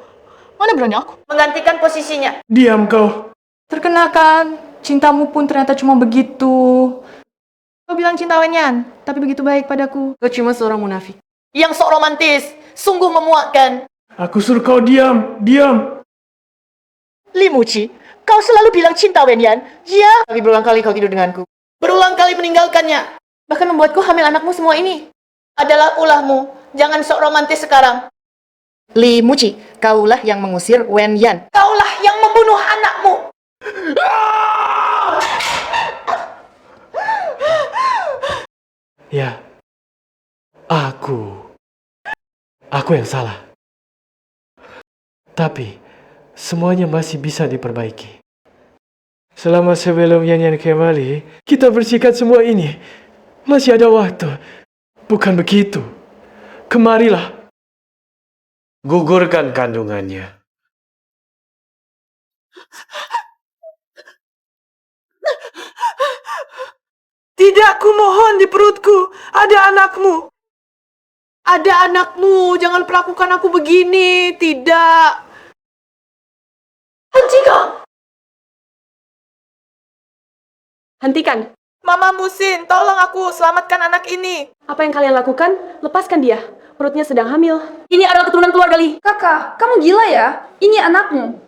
Q: mana berani aku menggantikan posisinya?
A: Diam kau.
Q: Terkenakan, cintamu pun ternyata cuma begitu. Kau bilang cinta Wenyan, tapi begitu baik padaku. Kau cuma seorang munafik yang sok romantis, sungguh memuakkan.
A: Aku suruh kau diam.
Q: Li Muci, kau selalu bilang cinta Wenyan. Ya, tapi berulang kali kau tidur denganku. Berulang kali meninggalkannya. Bahkan membuatku hamil anakmu semua ini. Adalah ulahmu. Jangan sok romantis sekarang. Li Muci, kaulah yang mengusir Wenyan. Kaulah yang membunuh anakmu.
A: Ya, aku yang salah. Tapi, semuanya masih bisa diperbaiki. Selama sebelum Yan Yan kembali, kita bersihkan semua ini. Masih ada waktu. Bukan begitu. Kemarilah. Gugurkan kandungannya.
Q: Tidak, kumohon, di perutku ada anakmu. Ada anakmu, jangan perlakukan aku begini. Tidak.
K: Hentikan.
Q: Mama Musin, tolong aku, selamatkan anak ini.
K: Apa yang kalian lakukan? Lepaskan dia. Perutnya sedang hamil. Ini adalah keturunan keluarga Li.
B: Kakak, kamu gila ya? Ini anakmu.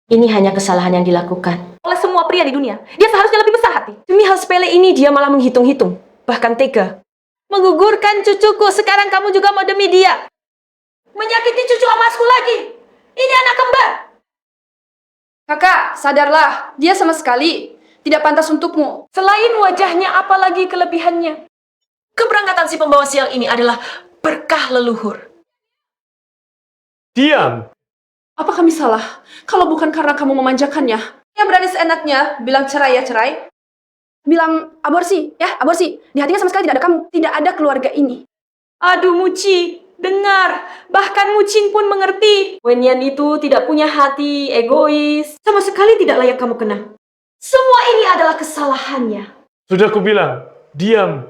K: Ini hanya kesalahan yang dilakukan oleh semua pria di dunia. Dia seharusnya lebih besar hati. Demi hal sepele ini dia malah menghitung-hitung, bahkan tega. Menggugurkan cucuku, sekarang kamu juga mau demi dia. Menyakiti cucu emasku lagi. Ini anak kembar.
B: Kakak, sadarlah. Dia sama sekali tidak pantas untukmu.
K: Selain wajahnya, apalagi kelebihannya. Keberangkatan si pembawa sial ini adalah berkah leluhur.
A: Diam.
B: Apa kami salah? Kalau bukan karena kamu memanjakannya. Dia berani seenaknya bilang cerai ya cerai. Bilang aborsi, ya aborsi. Di hatinya sama sekali tidak ada kamu. Tidak ada keluarga ini.
K: Aduh Muci, dengar. Bahkan Mucin pun mengerti. Wenyan itu tidak punya hati, egois. Sama sekali tidak layak kamu kenal. Semua ini adalah kesalahannya.
A: Sudah kubilang, diam.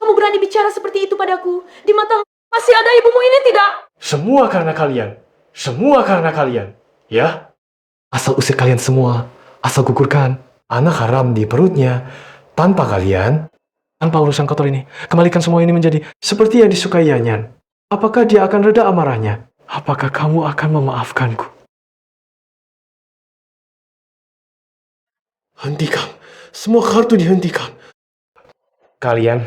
K: Kamu berani bicara seperti itu padaku. Di mata Masih ada ibumu ini tidak?
A: Semua karena kalian. Semua karena kalian. Ya? Asal usir kalian semua. Asal gugurkan anak haram di perutnya. Tanpa kalian, tanpa urusan kotor ini, kembalikan semua ini menjadi seperti yang disukai Yanyan. Apakah dia akan reda amarahnya? Apakah kamu akan memaafkanku? Hentikan. Semua kartu dihentikan. Kalian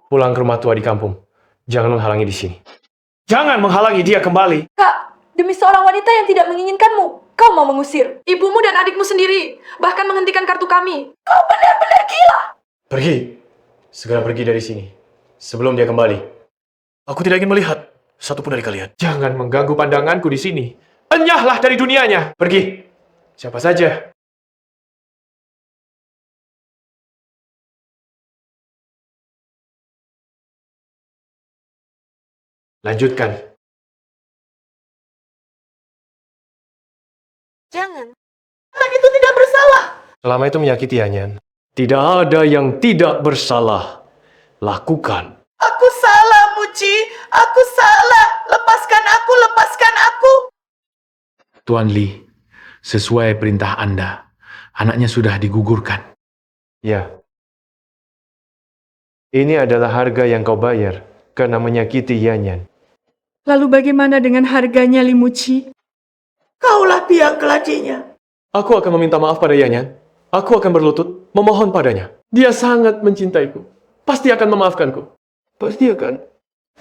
A: pulang ke rumah tua di kampung. Jangan menghalangi di sini. Jangan menghalangi dia kembali.
E: Kak, demi seorang wanita yang tidak menginginkanmu, kau mau mengusir ibumu dan adikmu sendiri, bahkan menghentikan kartu kami. Kau benar-benar gila.
A: Pergi. Segera pergi dari sini. Sebelum dia kembali. Aku tidak ingin melihat satupun dari kalian. Jangan mengganggu pandanganku di sini. Enyahlah dari dunianya. Pergi. Siapa saja. Lanjutkan.
Q: Jangan. Anak itu tidak bersalah.
A: Selama itu menyakiti Yanyan. Tidak ada yang tidak bersalah. Lakukan.
Q: Aku salah, Muci. Aku salah. Lepaskan aku, lepaskan aku.
F: Tuan Li, sesuai perintah Anda, anaknya sudah digugurkan.
A: Ya. Ini adalah harga yang kau bayar karena menyakiti Yanyan.
E: Lalu bagaimana dengan harganya, Limuci?
Q: Kaulah biang keladinya.
A: Aku akan meminta maaf pada Yanyan. Aku akan berlutut, memohon padanya. Dia sangat mencintaiku. Pasti akan memaafkanku. Pasti akan.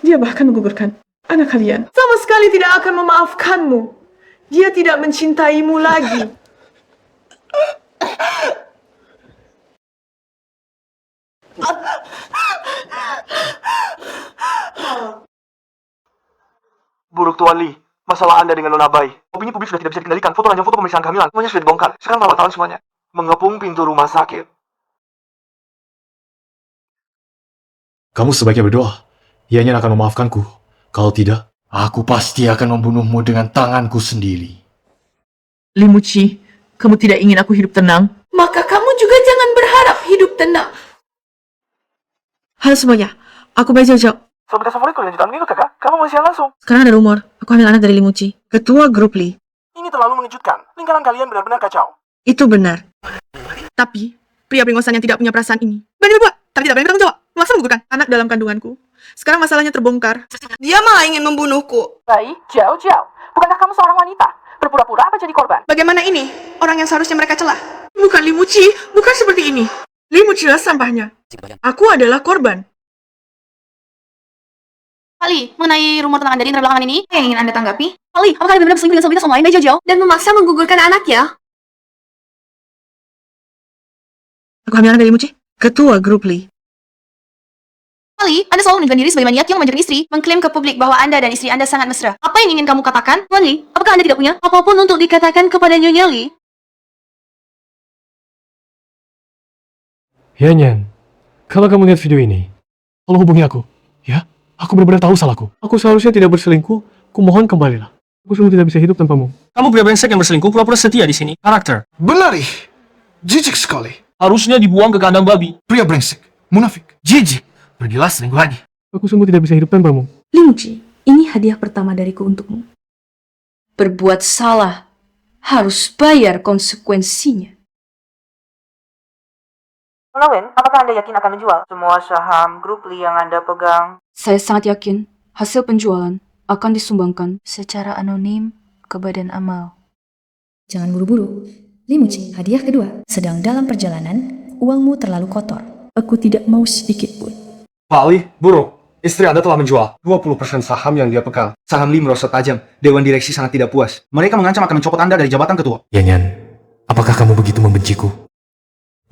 E: Dia bahkan menggugurkan anak kalian.
Q: Sama sekali tidak akan memaafkanmu. Dia tidak mencintaimu lagi.
H: Buruk Tuan Li, masalah Anda dengan Nona Bai. Opini publik sudah tidak bisa dikendalikan. Foto ranjang foto pemeriksaan kehamilan, semuanya sudah dibongkar. Sekarang berapa tahun semuanya? Mengepung pintu rumah sakit.
A: Kamu sebaiknya berdoa. Yanyan akan memaafkanku. Kalau tidak, aku pasti akan membunuhmu dengan tanganku sendiri.
S: Limuci, kamu tidak ingin aku hidup tenang?
Q: Maka kamu juga jangan berharap hidup tenang.
K: Halo semuanya, aku Bai Jojo.
H: Sobat favorit kalian lanjutan minggu kakak, kamu masih langsung.
K: Sekarang ada rumor, aku hamil anak dari Limuci, ketua grup Li.
H: Ini terlalu mengejutkan. Lingkaran kalian benar-benar kacau.
K: Itu benar.
S: Tapi, pria beringosan yang tidak punya perasaan ini berani berbuat, tapi tidak berani bertanggung jawab. Memaksa menggugurkan anak dalam kandunganku. Sekarang masalahnya terbongkar.
Q: Dia malah ingin membunuhku.
K: Baik, jauh-jauh. Bukankah kamu seorang wanita? Berpura-pura apa jadi korban?
Q: Bagaimana ini? Orang yang seharusnya mereka celah.
S: Bukan Limuci, bukan seperti ini. Limucilah sampahnya. Aku adalah korban.
J: Ali, mengenai rumor tentang Anda di internet belakangan ini, yang ingin Anda tanggapi? Ali, apakah Anda benar-benar berselingkuh dengan Sabina sama lain, Bai Jojo? Dan memaksa menggugurkan anaknya?
K: Aku hamil anak dari Limuci, ketua grup Li.
J: Ali, Anda selalu menunjukkan diri sebagai maniak yang memanjakan istri, mengklaim ke publik bahwa Anda dan istri Anda sangat mesra. Apa yang ingin kamu katakan? Tuan Li, apakah Anda tidak punya apapun untuk dikatakan kepada Nyonya Li?
A: Yanyan, kalau kamu lihat video ini, tolong hubungi aku. Ya, aku benar-benar tahu salahku. Aku seharusnya tidak berselingkuh. Kumohon kembalilah. Aku sungguh tidak bisa hidup tanpamu.
C: Kamu pria brengsek yang berselingkuh, pura-pura setia di sini. Karakter.
T: Benar ih. Jijik sekali.
C: Harusnya dibuang ke kandang babi.
T: Pria brengsek. Munafik. Jijik. Pergilah selingkuh lagi.
A: Aku sungguh tidak bisa hidup tanpamu.
G: Limuci, ini hadiah pertama dariku untukmu. Berbuat salah harus bayar konsekuensinya.
P: Nona Wen, apakah Anda yakin akan menjual semua saham grup Li yang Anda pegang?
G: Saya sangat yakin hasil penjualan akan disumbangkan secara anonim ke Badan Amal.
B: Jangan buru-buru. Limuci, hadiah kedua. Sedang dalam perjalanan, uangmu terlalu kotor. Aku tidak mau sedikit pun.
H: Pak Ali, buruk. Istri Anda telah menjual 20% saham yang dia pegang. Saham Li merosot tajam. Dewan direksi sangat tidak puas. Mereka mengancam akan mencopot Anda dari jabatan ketua.
A: Yanyan, apakah kamu begitu membenciku?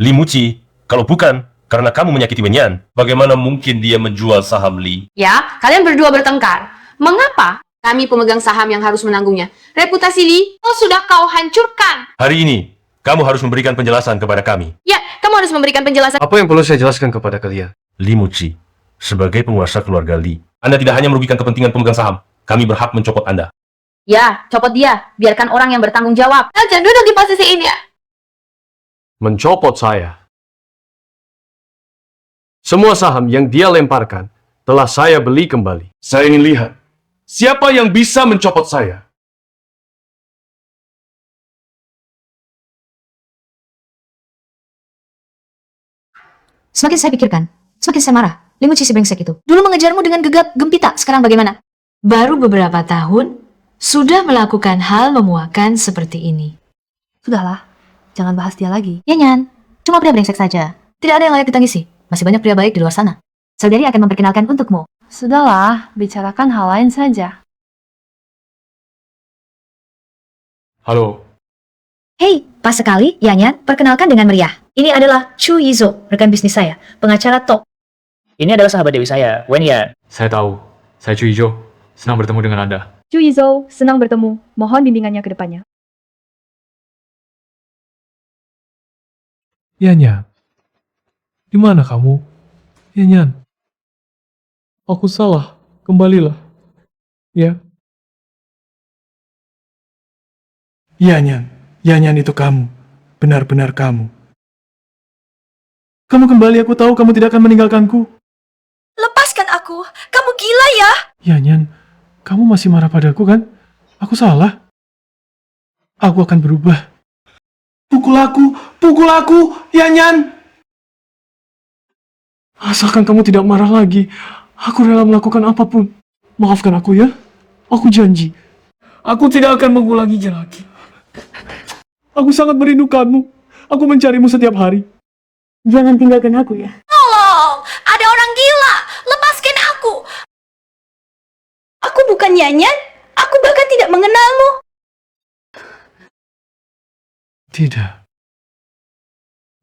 U: Limuci, kalau bukan karena kamu menyakiti Wenyan, bagaimana mungkin dia menjual saham Li?
V: Ya, kalian berdua bertengkar. Mengapa? Kami pemegang saham yang harus menanggungnya. Reputasi Li, sudah kau hancurkan.
U: Hari ini, kamu harus memberikan penjelasan kepada kami.
V: Ya, kamu harus memberikan penjelasan.
A: Apa yang perlu saya jelaskan kepada kalian?
U: Limuci, sebagai penguasa keluarga Li, Anda tidak hanya merugikan kepentingan pemegang saham, kami berhak mencopot Anda.
V: Ya, copot dia. Biarkan orang yang bertanggung jawab. Jangan duduk di posisi ini ya.
A: Mencopot saya. Semua saham yang dia lemparkan
U: telah saya beli kembali. Saya ingin lihat siapa yang bisa mencopot saya.
L: Semakin saya pikirkan, semakin saya marah. Li Muci si brengsek itu. Dulu mengejarmu dengan gegap gempita, sekarang bagaimana? Baru beberapa tahun, sudah melakukan hal memuakan seperti ini.
J: Sudahlah, jangan bahas dia lagi.
L: Ya Nyan, cuma pria brengsek saja. Tidak ada yang layak ditangisi. Masih banyak pria baik di luar sana. Saudari akan memperkenalkan untukmu.
J: Sudahlah, bicarakan hal lain saja.
A: Halo.
L: Hei, pas sekali, Yanyan, perkenalkan dengan meriah. Ini adalah Chu Yizo, rekan bisnis saya, pengacara top.
R: Ini adalah sahabat Dewi saya, Wen Yan.
A: Saya tahu. Saya Chu Ijo. Senang bertemu dengan Anda.
B: Chu Yizo, senang bertemu. Mohon bimbingannya ke depannya.
A: Yanyan. Di mana kamu? Yanyan. Aku salah. Kembalilah. Ya. Yanyan. Yanyan itu kamu. Benar-benar kamu. Kamu kembali, aku tahu kamu tidak akan meninggalkanku.
K: Lepaskan aku. Kamu gila ya?
A: Yanyan, kamu masih marah padaku kan? Aku salah. Aku akan berubah. Pukul aku, Yanyan. Asalkan kamu tidak marah lagi, aku rela melakukan apapun. Maafkan aku ya. Aku janji. Aku tidak akan mengulanginya lagi. Aku sangat merindukanmu. Aku mencarimu setiap hari. Jangan tinggalkan aku ya.
K: Tolong! Ada orang gila! Lepaskan aku!
B: Aku bukan Yanyan. Aku bahkan tidak mengenalmu.
A: Tidak.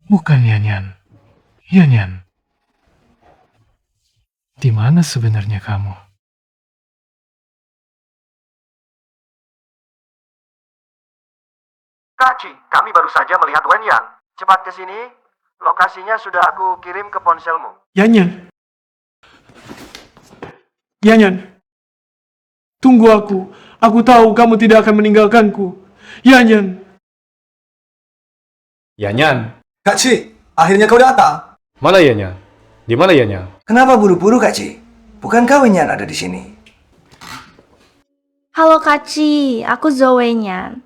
A: Bukan Yanyan. Yanyan. Di mana sebenarnya kamu?
H: Kak Ci, kami baru saja melihat Wen Yan. Cepat ke sini. Lokasinya sudah aku kirim ke ponselmu.
A: Yanyan. Yanyan. Tunggu aku. Aku tahu kamu tidak akan meninggalkanku. Yanyan.
U: Yanyan.
H: Kak Ci, akhirnya kau datang.
U: Mana Yanyan? Di mana Yanyan?
H: Kenapa buru-buru Kak Ci? Bukankah Wen Yan ada di sini?
D: Halo Kak Ci, aku Zoe Nyan.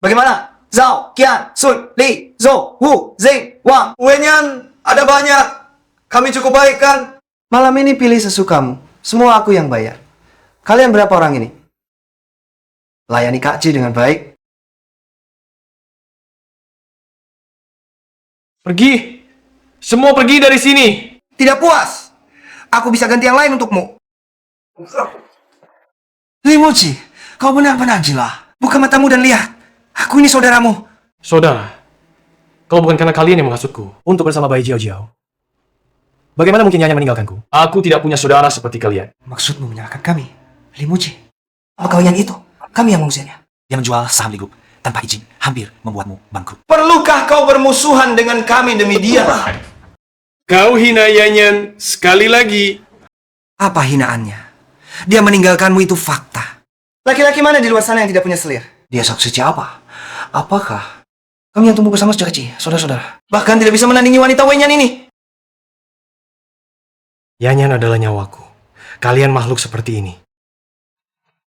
H: Bagaimana? Zhao, Qian, Sun, Li, Zhou, Wu, Zing, Wang. Wen Yan, ada banyak. Kami cukup baik kan? Malam ini pilih sesukamu. Semua aku yang bayar. Kalian berapa orang ini? Layani Kak Ci dengan baik.
A: Pergi. Semua pergi dari sini.
H: Tidak puas. Aku bisa ganti yang lain untukmu. Li Muci, kau benar-benar gila. Buka matamu dan lihat. Aku ini saudaramu.
A: Saudara, kalau bukan karena kalian yang menghasutku untuk bersama bayi Jiao Jiao, bagaimana mungkin Yanyan meninggalkanku? Aku tidak punya saudara seperti kalian.
H: Maksudmu menyalahkan kami, Li Muci? Apa kau yang itu? Kami yang mengusirnya. Dia menjual saham Li Group tanpa izin, hampir membuatmu bangkrut. Perlukah kau bermusuhan dengan kami demi dia?
A: Kau hina Yanyan sekali lagi.
H: Apa hinaannya? Dia meninggalkanmu itu fakta. Laki-laki mana di luar sana yang tidak punya selir? Dia saksi apa? Apakah kami yang tumbuh bersama sejak kecil, saudara-saudara? Bahkan tidak bisa menandingi wanita Wenyan ini.
A: Yanyan adalah nyawaku. Kalian makhluk seperti ini.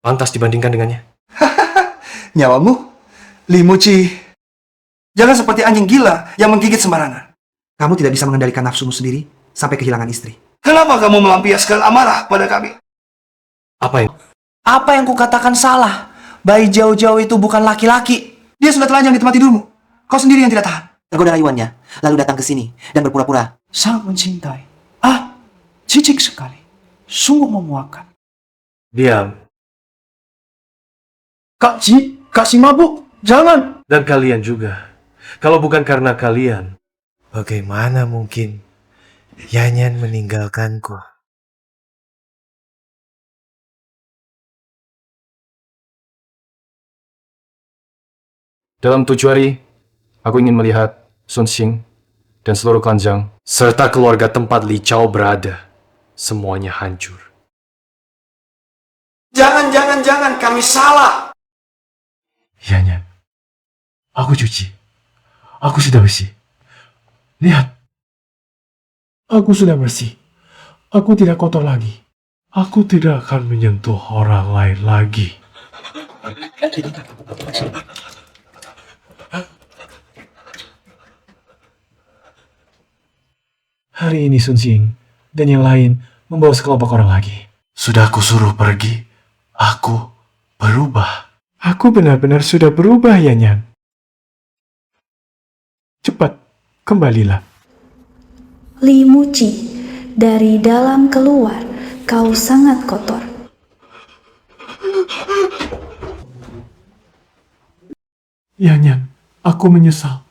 A: Pantas dibandingkan dengannya.
H: Nyawamu? Li Muci. Jangan seperti anjing gila yang menggigit sembarangan. Kamu tidak bisa mengendalikan nafsumu sendiri sampai kehilangan istri. Kenapa kamu melampiaskan amarah pada kami?
A: Apa yang?
H: Apa yang kukatakan salah? Bayi Jiao-Jiao itu bukan laki-laki. Dia sudah telanjang di tempat tidurmu. Kau sendiri yang tidak tahan. Tergoda rayuannya, lalu datang ke sini dan berpura-pura sangat mencintai. Ah, cicik sekali. Sungguh memuakan.
A: Diam.
H: Kak Ci mabuk. Jangan.
A: Dan kalian juga. Kalau bukan karena kalian, bagaimana mungkin Yanyan meninggalkanku? Dalam 7 hari, aku ingin melihat Sun Xing dan seluruh kelanjang, serta keluarga tempat Li Chao berada. Semuanya hancur.
H: Jangan, kami salah.
A: Yanyan, aku cuci. Aku sudah bersih. Lihat. Aku sudah bersih. Aku tidak kotor lagi. Aku tidak akan menyentuh orang lain lagi. Hari ini Sun Jing dan yang lain membawa sekelompok orang lagi. Sudah aku suruh pergi. Aku berubah. Aku benar-benar sudah berubah, Yanyan. Cepat, kembalilah.
B: Li Muci, dari dalam keluar, kau sangat kotor.
A: Yanyan, aku menyesal.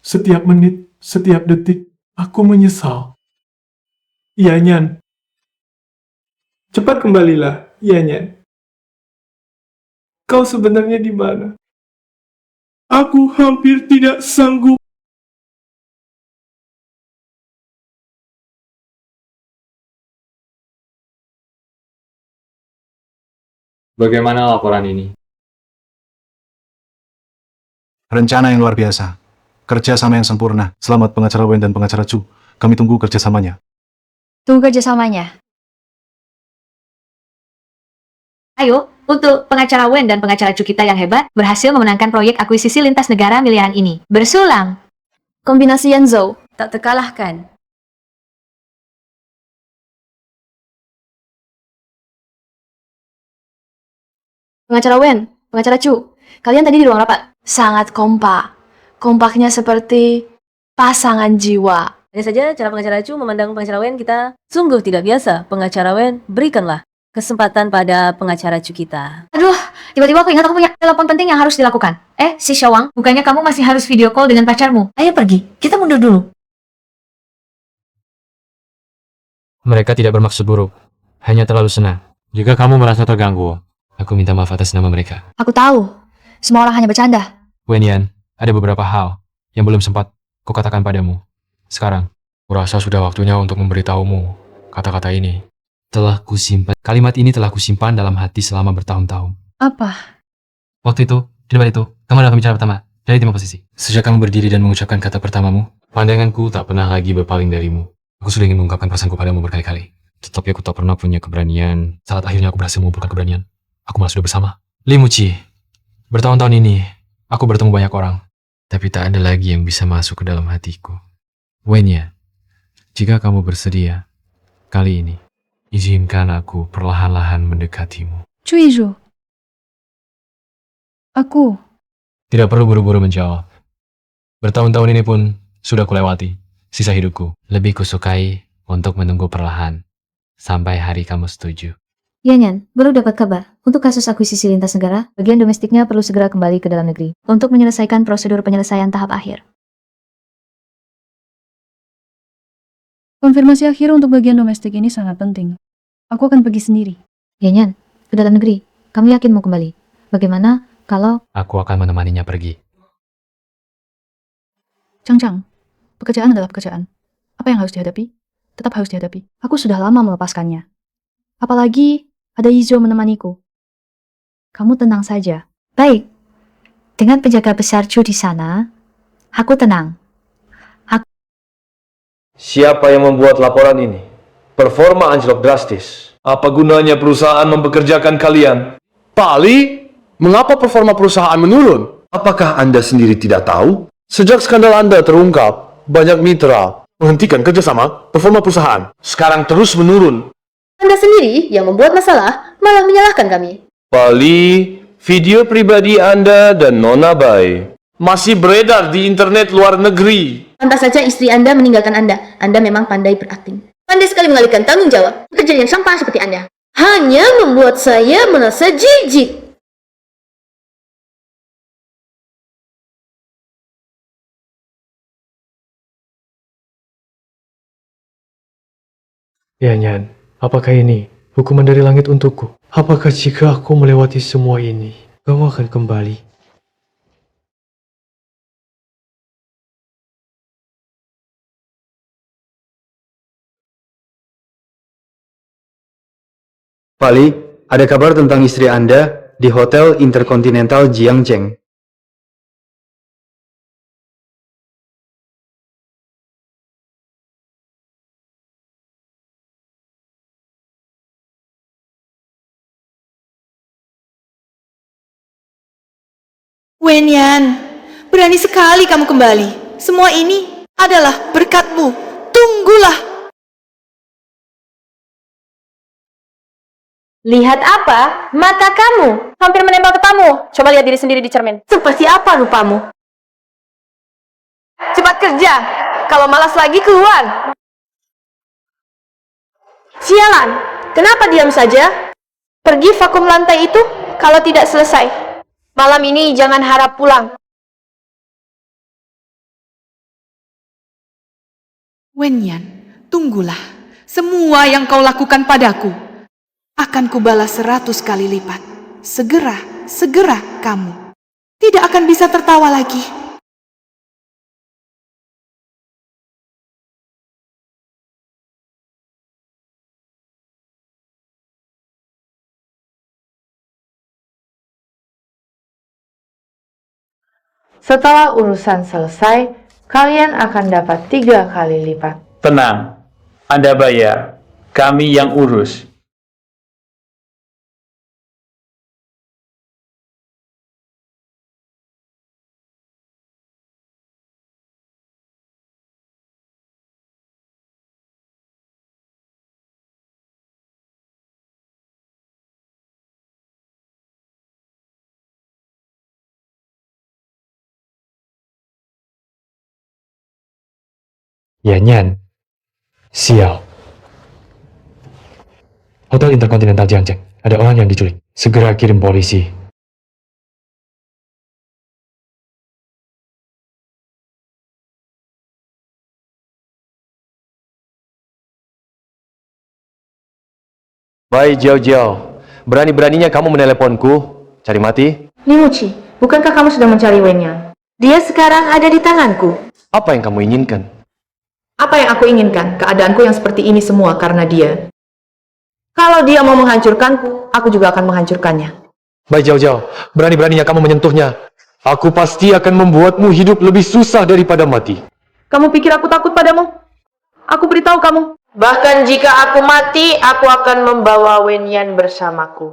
A: Setiap menit, setiap detik, aku menyesal. Yanyan. Cepat kembalilah, Yanyan. Kau sebenarnya di mana? Aku hampir tidak sanggup.
M: Bagaimana laporan ini?
N: Rencana yang luar biasa. Kerja sama yang sempurna. Selamat pengacara Wen dan pengacara Chu. Kami tunggu kerjasamanya.
L: Tunggu kerjasamanya. Ayo, untuk pengacara Wen dan pengacara Chu kita yang hebat, berhasil memenangkan proyek akuisisi lintas negara miliaran ini. Bersulang.
E: Kombinasi Yan Zhou tak terkalahkan.
J: Pengacara Wen, pengacara Chu, kalian tadi di ruang rapat. Sangat kompak. Kompaknya seperti pasangan jiwa.
K: Hanya saja cara pengacara Chu memandang pengacara Wen kita sungguh tidak biasa. Pengacara Wen, berikanlah kesempatan pada pengacara Chu kita.
L: Aduh, tiba-tiba aku ingat aku punya telepon penting yang harus dilakukan. Si Shawang, bukannya kamu masih harus video call dengan pacarmu? Ayo pergi, kita mundur dulu.
W: Mereka tidak bermaksud buruk, hanya terlalu senang. Jika kamu merasa terganggu, aku minta maaf atas nama mereka.
L: Aku tahu, semua orang hanya bercanda.
W: Wen Yan, ada beberapa hal yang belum sempat kukatakan padamu. Sekarang, kurasa sudah waktunya untuk memberitahumu kata-kata ini. Kalimat ini telah kusimpan dalam hati selama bertahun-tahun.
B: Apa?
W: Waktu itu, di tempat itu, kamu adalah pembicara pertama dari tim oposisi. Sejak kamu berdiri dan mengucapkan kata pertamamu, pandanganku tak pernah lagi berpaling darimu. Aku sudah ingin mengungkapkan perasaanku padamu berkali-kali. Tetapi aku tak pernah punya keberanian. Saat akhirnya aku berhasil mengumpulkan keberanian, aku malah sudah bersama. Li Muci, bertahun-tahun ini, aku bertemu banyak orang. Tapi tak ada lagi yang bisa masuk ke dalam hatiku. Wen Yan, jika kamu bersedia, kali ini, izinkan aku perlahan-lahan mendekatimu.
B: Cui Zhu. Aku.
W: Tidak perlu buru-buru menjawab. Bertahun-tahun ini pun sudah kulewati. Sisa hidupku lebih kusukai untuk menunggu perlahan sampai hari kamu setuju.
L: Yanyan, baru dapat kabar. Untuk kasus akuisisi lintas negara, bagian domestiknya perlu segera kembali ke dalam negeri untuk menyelesaikan prosedur penyelesaian tahap akhir.
B: Konfirmasi akhir untuk bagian domestik ini sangat penting. Aku akan pergi sendiri.
L: Yanyan, ke dalam negeri. Kamu yakin mau kembali? Bagaimana kalau...
W: Aku akan menemaninya pergi.
B: Chang, pekerjaan adalah pekerjaan. Apa yang harus dihadapi? Tetap harus dihadapi. Aku sudah lama melepaskannya. Apalagi ada Yizhou menemaniku.
L: Kamu tenang saja. Baik. Dengan penjaga besar Chu di sana, aku tenang.
F: Siapa yang membuat laporan ini? Performa anjlok drastis. Apa gunanya perusahaan mempekerjakan kalian?
T: Pak Ali, mengapa performa perusahaan menurun?
F: Apakah Anda sendiri tidak tahu?
T: Sejak skandal Anda terungkap, banyak mitra menghentikan kerjasama performa perusahaan. Sekarang terus menurun.
J: Anda sendiri yang membuat masalah, malah menyalahkan kami.
F: Pak Ali, video pribadi Anda dan Nona Bai
T: masih beredar di internet luar negeri.
J: Pantas saja istri Anda meninggalkan Anda. Anda memang pandai berakting. Pandai sekali mengalihkan tanggung jawab. Pekerjaan yang sampah seperti Anda hanya membuat saya merasa jijik.
A: Yanyan, apakah ini hukuman dari langit untukku? Apakah jika aku melewati semua ini, kamu akan kembali?
X: Pak Ali, ada kabar tentang istri Anda di Hotel Intercontinental Jiangzheng.
I: Wenyan, berani sekali kamu kembali. Semua ini adalah berkatmu. Tunggulah.
K: Lihat apa? Mata kamu hampir menempel ke kamu. Coba lihat diri sendiri di cermin. Seperti apa rupamu? Cepat kerja. Kalau malas lagi keluar. Sialan. Kenapa diam saja? Pergi vakum lantai itu kalau tidak selesai. Malam ini jangan harap pulang.
I: Wenyan, tunggulah. Semua yang kau lakukan padaku akan kubalas 100 kali lipat. Segera kamu tidak akan bisa tertawa lagi.
O: Setelah urusan selesai, kalian akan dapat 3 kali lipat.
Q: Tenang, Anda bayar. Kami yang urus.
A: Ya Nyan, sial. Hotel Intercontinental Jiangzheng, ada orang yang diculik. Segera kirim polisi.
U: Baik, Jiao. Berani-beraninya kamu meneleponku. Cari mati?
K: Limuci, bukankah kamu sudah mencari Wenyan? Dia sekarang ada di tanganku.
U: Apa yang kamu inginkan?
K: Apa yang aku inginkan? Keadaanku yang seperti ini semua karena dia. Kalau dia mau menghancurkanku, aku juga akan menghancurkannya.
U: Baik, Jiao. Berani-beraninya kamu menyentuhnya. Aku pasti akan membuatmu hidup lebih susah daripada mati.
K: Kamu pikir aku takut padamu? Aku beritahu kamu. Bahkan jika aku mati, aku akan membawa Wenyan bersamaku.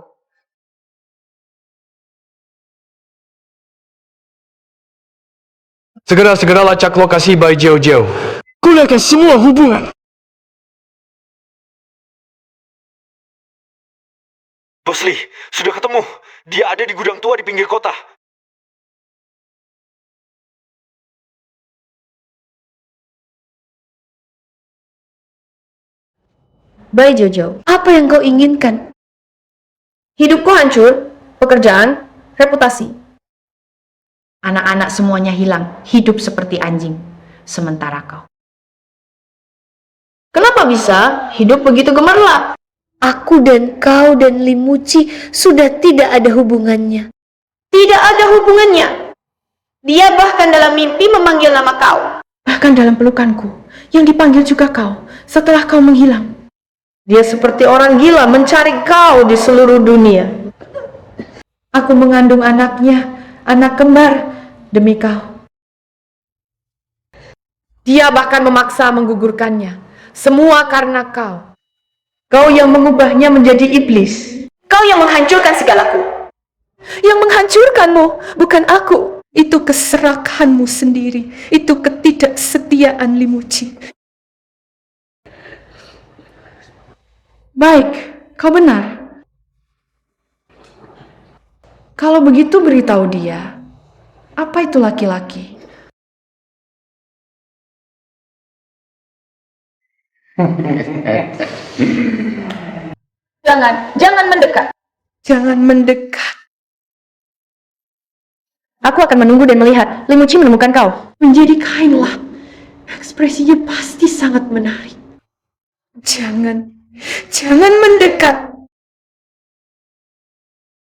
U: Segera lacak lokasi Bai Jiao. Gunakan semua hubungan. Bos Lee, sudah ketemu. Dia ada di gudang tua di pinggir kota.
K: Bai Jojo, apa yang kau inginkan? Hidupku hancur, pekerjaan, reputasi. Anak-anak semuanya hilang, hidup seperti anjing. Sementara kau. Kenapa bisa hidup begitu gemerlap?
E: Aku dan kau dan Limuci sudah tidak ada hubungannya.
K: Tidak ada hubungannya. Dia bahkan dalam mimpi memanggil nama kau.
I: Bahkan dalam pelukanku, yang dipanggil juga kau setelah kau menghilang.
K: Dia seperti orang gila mencari kau di seluruh dunia.
I: Aku mengandung anaknya, anak kembar, demi kau. Dia bahkan memaksa menggugurkannya. Semua karena kau. Kau yang mengubahnya menjadi iblis.
K: Kau yang menghancurkan segalaku.
I: Yang menghancurkanmu, bukan aku. Itu keserakahanmu sendiri. Itu ketidaksetiaan Limuci. Baik, kau benar. Kalau begitu beritahu dia, apa itu laki-laki?
K: Jangan mendekat.
I: Jangan mendekat.
K: Aku akan menunggu dan melihat Limuci menemukan kau.
I: Menjadi kain lap. Ekspresinya pasti sangat menarik. Jangan mendekat.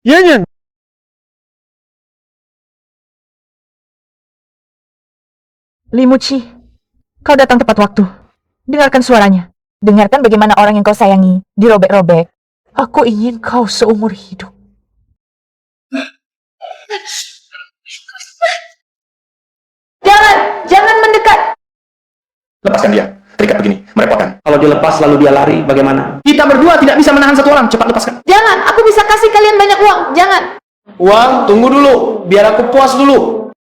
U: Yan.
K: Limuci, kau datang tepat waktu. Dengarkan suaranya. Dengarkan bagaimana orang yang kau sayangi dirobek-robek. Aku ingin kau seumur hidup. Jangan mendekat.
T: Lepaskan dia. Terikat begini, merepotkan.
R: Kalau dilepas lalu dia lari, bagaimana? Kita berdua tidak bisa menahan satu orang. Cepat lepaskan.
K: Jangan, aku bisa kasih kalian banyak uang. Jangan.
T: Wang, tunggu dulu, biar aku puas dulu.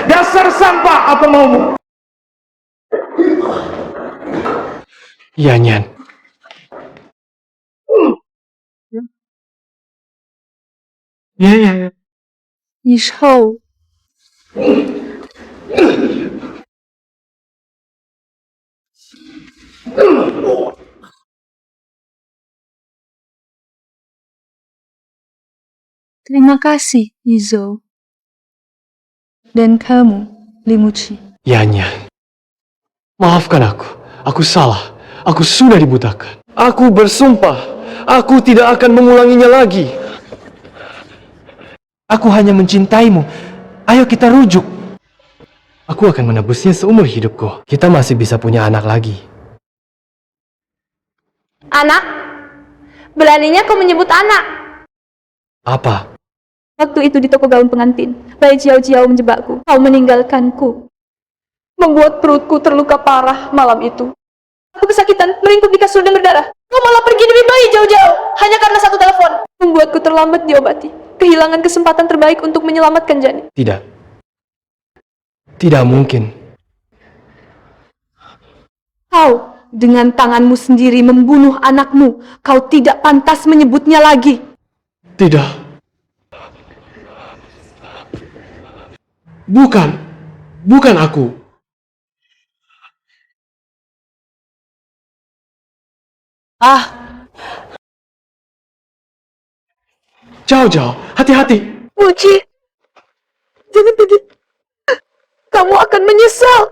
T: Dasar sampah, apa maumu?
A: Yan Yan.
E: 以后 Terima kasih, Izo. Dan kamu, Limuchi.
A: Yan Yan. Maafkan aku. Aku salah. Aku sudah dibutakan. Aku bersumpah. Aku tidak akan mengulanginya lagi. Aku hanya mencintaimu. Ayo kita rujuk. Aku akan menebusnya seumur hidupku. Kita masih bisa punya anak lagi.
J: Anak? Beraninya kau menyebut anak?
A: Apa?
E: Waktu itu di toko gaun pengantin, Bai Jiao menjebakku. Kau meninggalkanku. Membuat perutku terluka parah malam itu. Aku kesakitan, meringkuk di kasur dan berdarah. Kau malah pergi demi Bai Jiao hanya karena satu telepon. Membuatku terlambat diobati. Kehilangan kesempatan terbaik untuk menyelamatkan Jani.
A: Tidak. Tidak mungkin.
E: Kau dengan tanganmu sendiri membunuh anakmu. Kau tidak pantas menyebutnya lagi.
A: Tidak. Bukan. Bukan aku. Jauh, hati-hati.
E: Muci, jangan pergi. Kamu akan menyesal.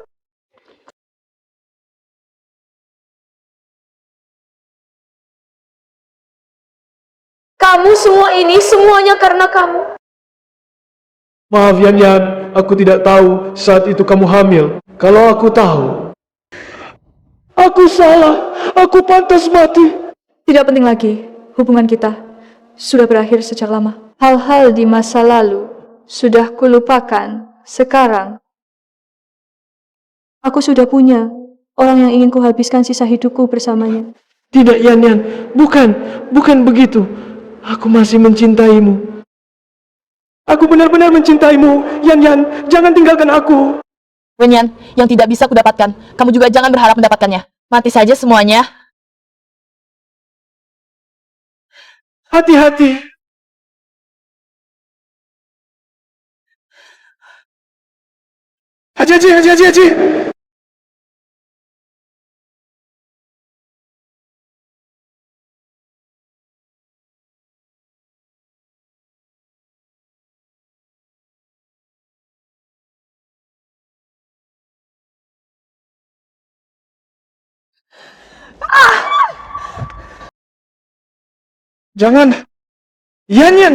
E: Kamu semua ini semuanya karena kamu.
A: Maaf Yan Yan, aku tidak tahu saat itu kamu hamil. Kalau aku tahu, aku salah. Aku pantas mati.
E: Tidak penting lagi. Hubungan kita sudah berakhir sejak lama. Hal-hal di masa lalu sudah kulupakan. Sekarang aku sudah punya orang yang ingin kuhabiskan sisa hidupku bersamanya.
A: Tidak Yan Yan, bukan begitu. Aku masih mencintaimu. Aku benar-benar mencintaimu. Yan Yan, jangan tinggalkan aku.
K: Wenyan, yang tidak bisa kudapatkan, kamu juga jangan berharap mendapatkannya. Mati saja semuanya.
A: Hati-hati. Haji. Jangan. Yan Yan.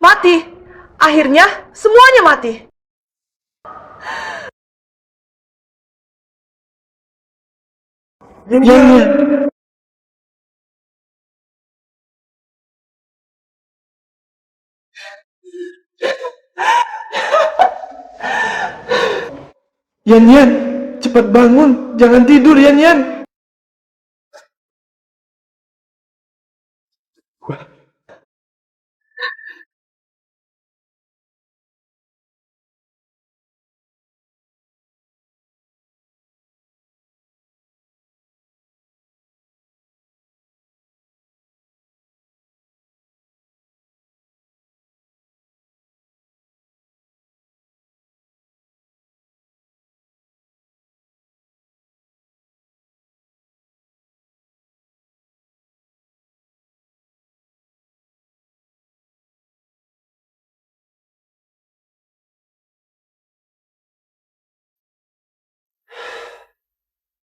K: Mati. Akhirnya semuanya mati.
A: Yan Yan. Yan Yan, cepat bangun. Jangan tidur Yan Yan.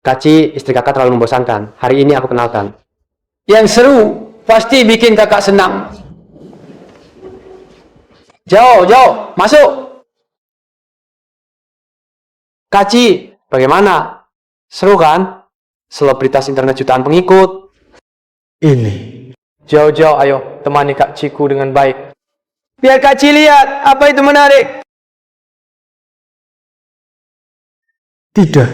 X: Kaci, istri kakak terlalu membosankan. Hari ini aku kenalkan.
C: Yang seru, pasti bikin kakak senang. Jauh, masuk.
X: Kaci, bagaimana?
A: Seru kan? Selebritas internet jutaan pengikut. Ini. Jauh-jauh ayo temani Kak Ciku dengan baik.
C: Biar Kak Ci lihat apa itu menarik.
T: Tidak,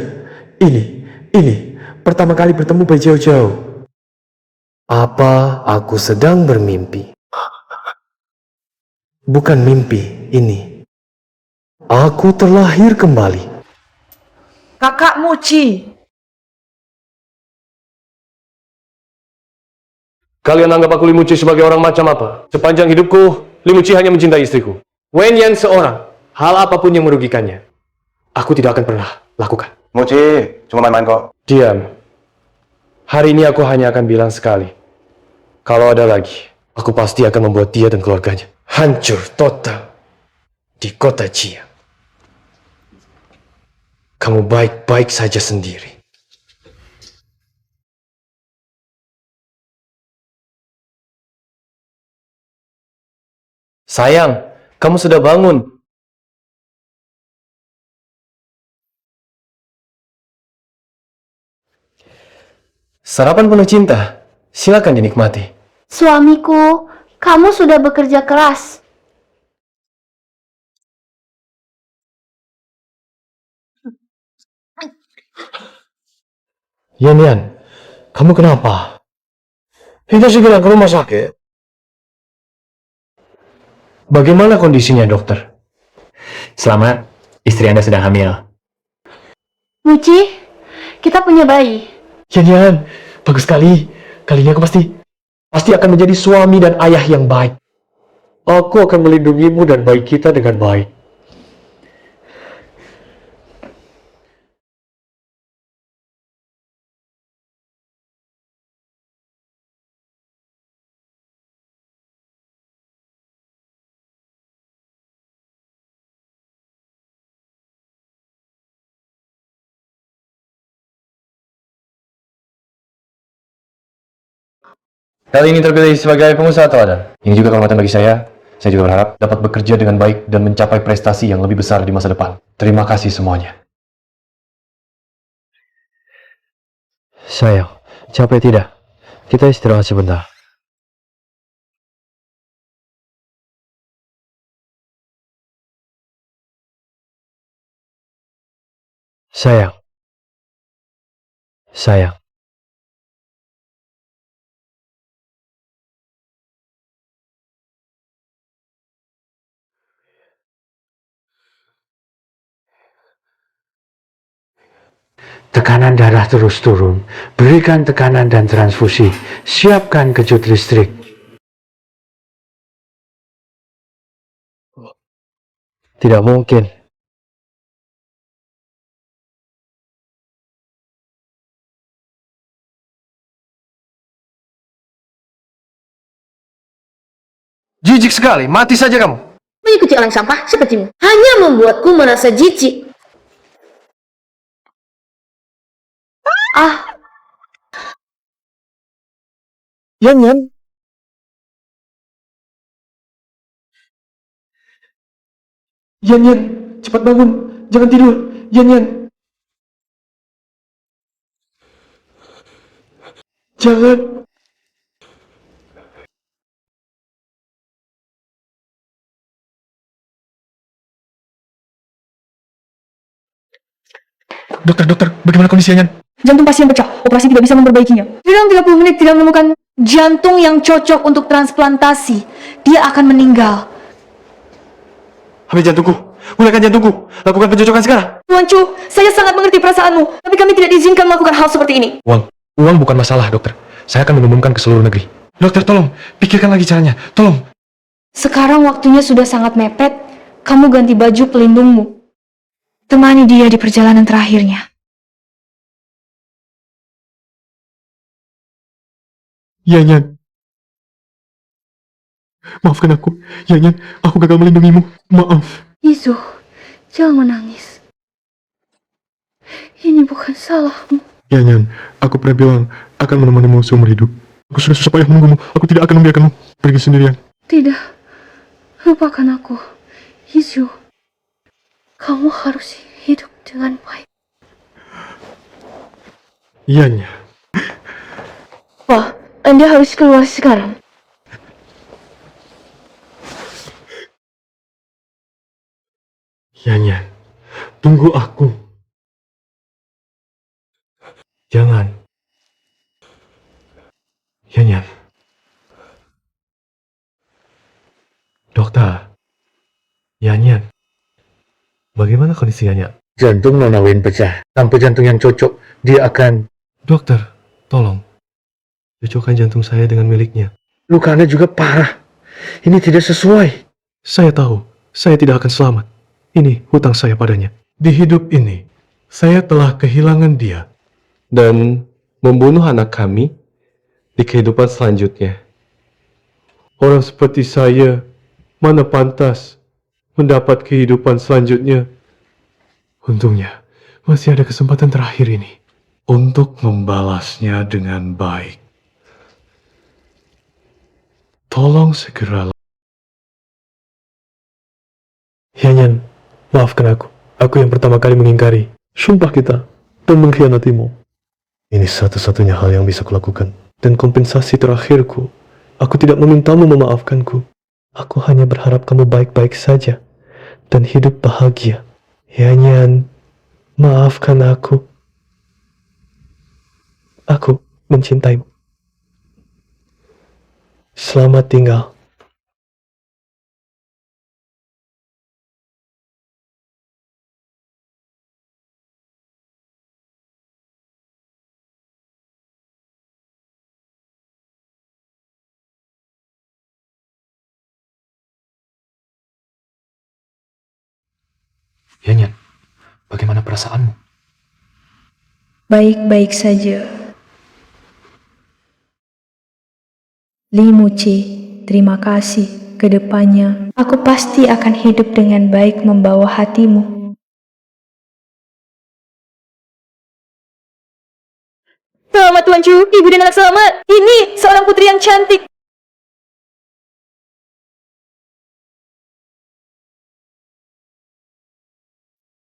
T: ini. Pertama kali bertemu Bai Jauh-jauh. Apa aku sedang bermimpi? Bukan mimpi ini. Aku terlahir kembali.
K: Kakak Muci.
U: Kalian anggap aku Limuci sebagai orang macam apa? Sepanjang hidupku, Limuci hanya mencintai istriku.
A: Wen Yan seorang, hal apapun yang merugikannya, aku tidak akan pernah lakukan.
G: Muci, cuma main-main kok.
A: Diam. Hari ini aku hanya akan bilang sekali. Kalau ada lagi, aku pasti akan membuat dia dan keluarganya hancur total di kota Jia. Kamu baik-baik saja sendiri. Sayang, kamu sudah bangun. Sarapan penuh cinta. Silakan dinikmati.
D: Suamiku, kamu sudah bekerja keras.
A: Yan, kamu kenapa?
T: Kita segera ke rumah sakit.
A: Bagaimana kondisinya, dokter?
R: Selamat, istri Anda sedang hamil.
D: Muci, kita punya bayi.
A: Yan, bagus sekali. Kali ini aku pasti akan menjadi suami dan ayah yang baik. Aku akan melindungimu dan bayi kita dengan baik. Kali ini terpilih sebagai pengusaha teladan. Ini juga kehormatan bagi saya. Saya juga berharap dapat bekerja dengan baik dan mencapai prestasi yang lebih besar di masa depan. Terima kasih semuanya. Sayang, capek tidak? Kita istirahat sebentar. Sayang. Tekanan darah terus turun. Berikan tekanan dan transfusi. Siapkan kejut listrik. Tidak mungkin. Jijik sekali, mati saja kamu.
K: Mengikuti orang sampah sepertimu hanya membuatku merasa jijik.
A: Yan. Yan, cepat bangun. Jangan tidur. Yan. Jangan. Dokter, bagaimana kondisinya?
B: Jantung pasien pecah, operasi tidak bisa memperbaikinya. Dalam 30 menit tidak menemukan jantung yang cocok untuk transplantasi. Dia akan meninggal.
A: Ambil jantungku, gunakan jantungku. Lakukan pencocokan sekarang.
B: Tuan Chu, saya sangat mengerti perasaanmu, tapi kami tidak diizinkan melakukan hal seperti ini.
A: Uang bukan masalah, dokter. Saya akan mengumumkan ke seluruh negeri. Dokter, tolong, pikirkan lagi caranya. Tolong.
B: Sekarang waktunya sudah sangat mepet. Kamu ganti baju pelindungmu. Temani dia di perjalanan terakhirnya.
A: Yan. Maafkan aku. Yan, aku gagal melindungimu. Maaf.
B: Izu, jangan menangis. Ini bukan salahmu.
A: Yan, aku pernah bilang akan menemanimu seumur hidup. Aku sudah susah payah menunggumu. Aku tidak akan membiarkanmu pergi sendirian.
B: Tidak, lupakan aku. Izu, kamu harus hidup dengan baik.
A: Ianya.
E: Wah, Anda harus keluar sekarang.
A: Ianya, tunggu aku. Jangan. Ianya. Dokter. Ianya. Bagaimana kondisi Ianya?
F: Jantung Nona Wen pecah. Tanpa jantung yang cocok, dia akan...
A: Dokter, tolong. Cocokkan jantung saya dengan miliknya.
F: Luka Anda juga parah. Ini tidak sesuai.
A: Saya tahu, saya tidak akan selamat. Ini hutang saya padanya. Di hidup ini, saya telah kehilangan dia. Dan membunuh anak kami di kehidupan selanjutnya. Orang seperti saya, mana pantas mendapat kehidupan selanjutnya. Untungnya, masih ada kesempatan terakhir ini untuk membalasnya dengan baik. Tolong segera. Yanyan, maafkan aku. Aku yang pertama kali mengingkari sumpah kita dan mengkhianatimu. Ini satu-satunya hal yang bisa kulakukan. Dan kompensasi terakhirku, aku tidak memintamu memaafkanku. Aku hanya berharap kamu baik-baik saja dan hidup bahagia. Yanyan, maafkan aku. Aku mencintaimu. Selamat tinggal. Yanyan, bagaimana perasaanmu?
B: Baik-baik saja. Li Muci, terima kasih. Kedepannya, aku pasti akan hidup dengan baik membawa hatimu.
E: Selamat Tuan Chu, ibu dan anak selamat. Ini seorang putri yang cantik.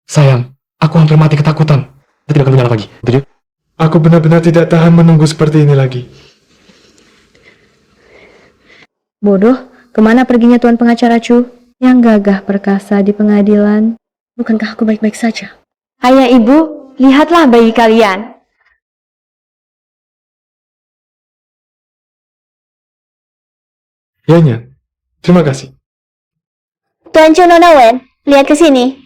A: Sayang, aku hampir mati ketakutan. Kita tidak akan menyala lagi, betul? Aku benar-benar tidak tahan menunggu seperti ini lagi.
E: Bodoh, kemana perginya Tuan Pengacara Chu? Yang gagah perkasa di pengadilan. Bukankah aku baik-baik saja? Ayah ibu, lihatlah bayi kalian.
A: Yanyan, terima kasih.
J: Tuan Chu, Nona Wen, lihat ke sini.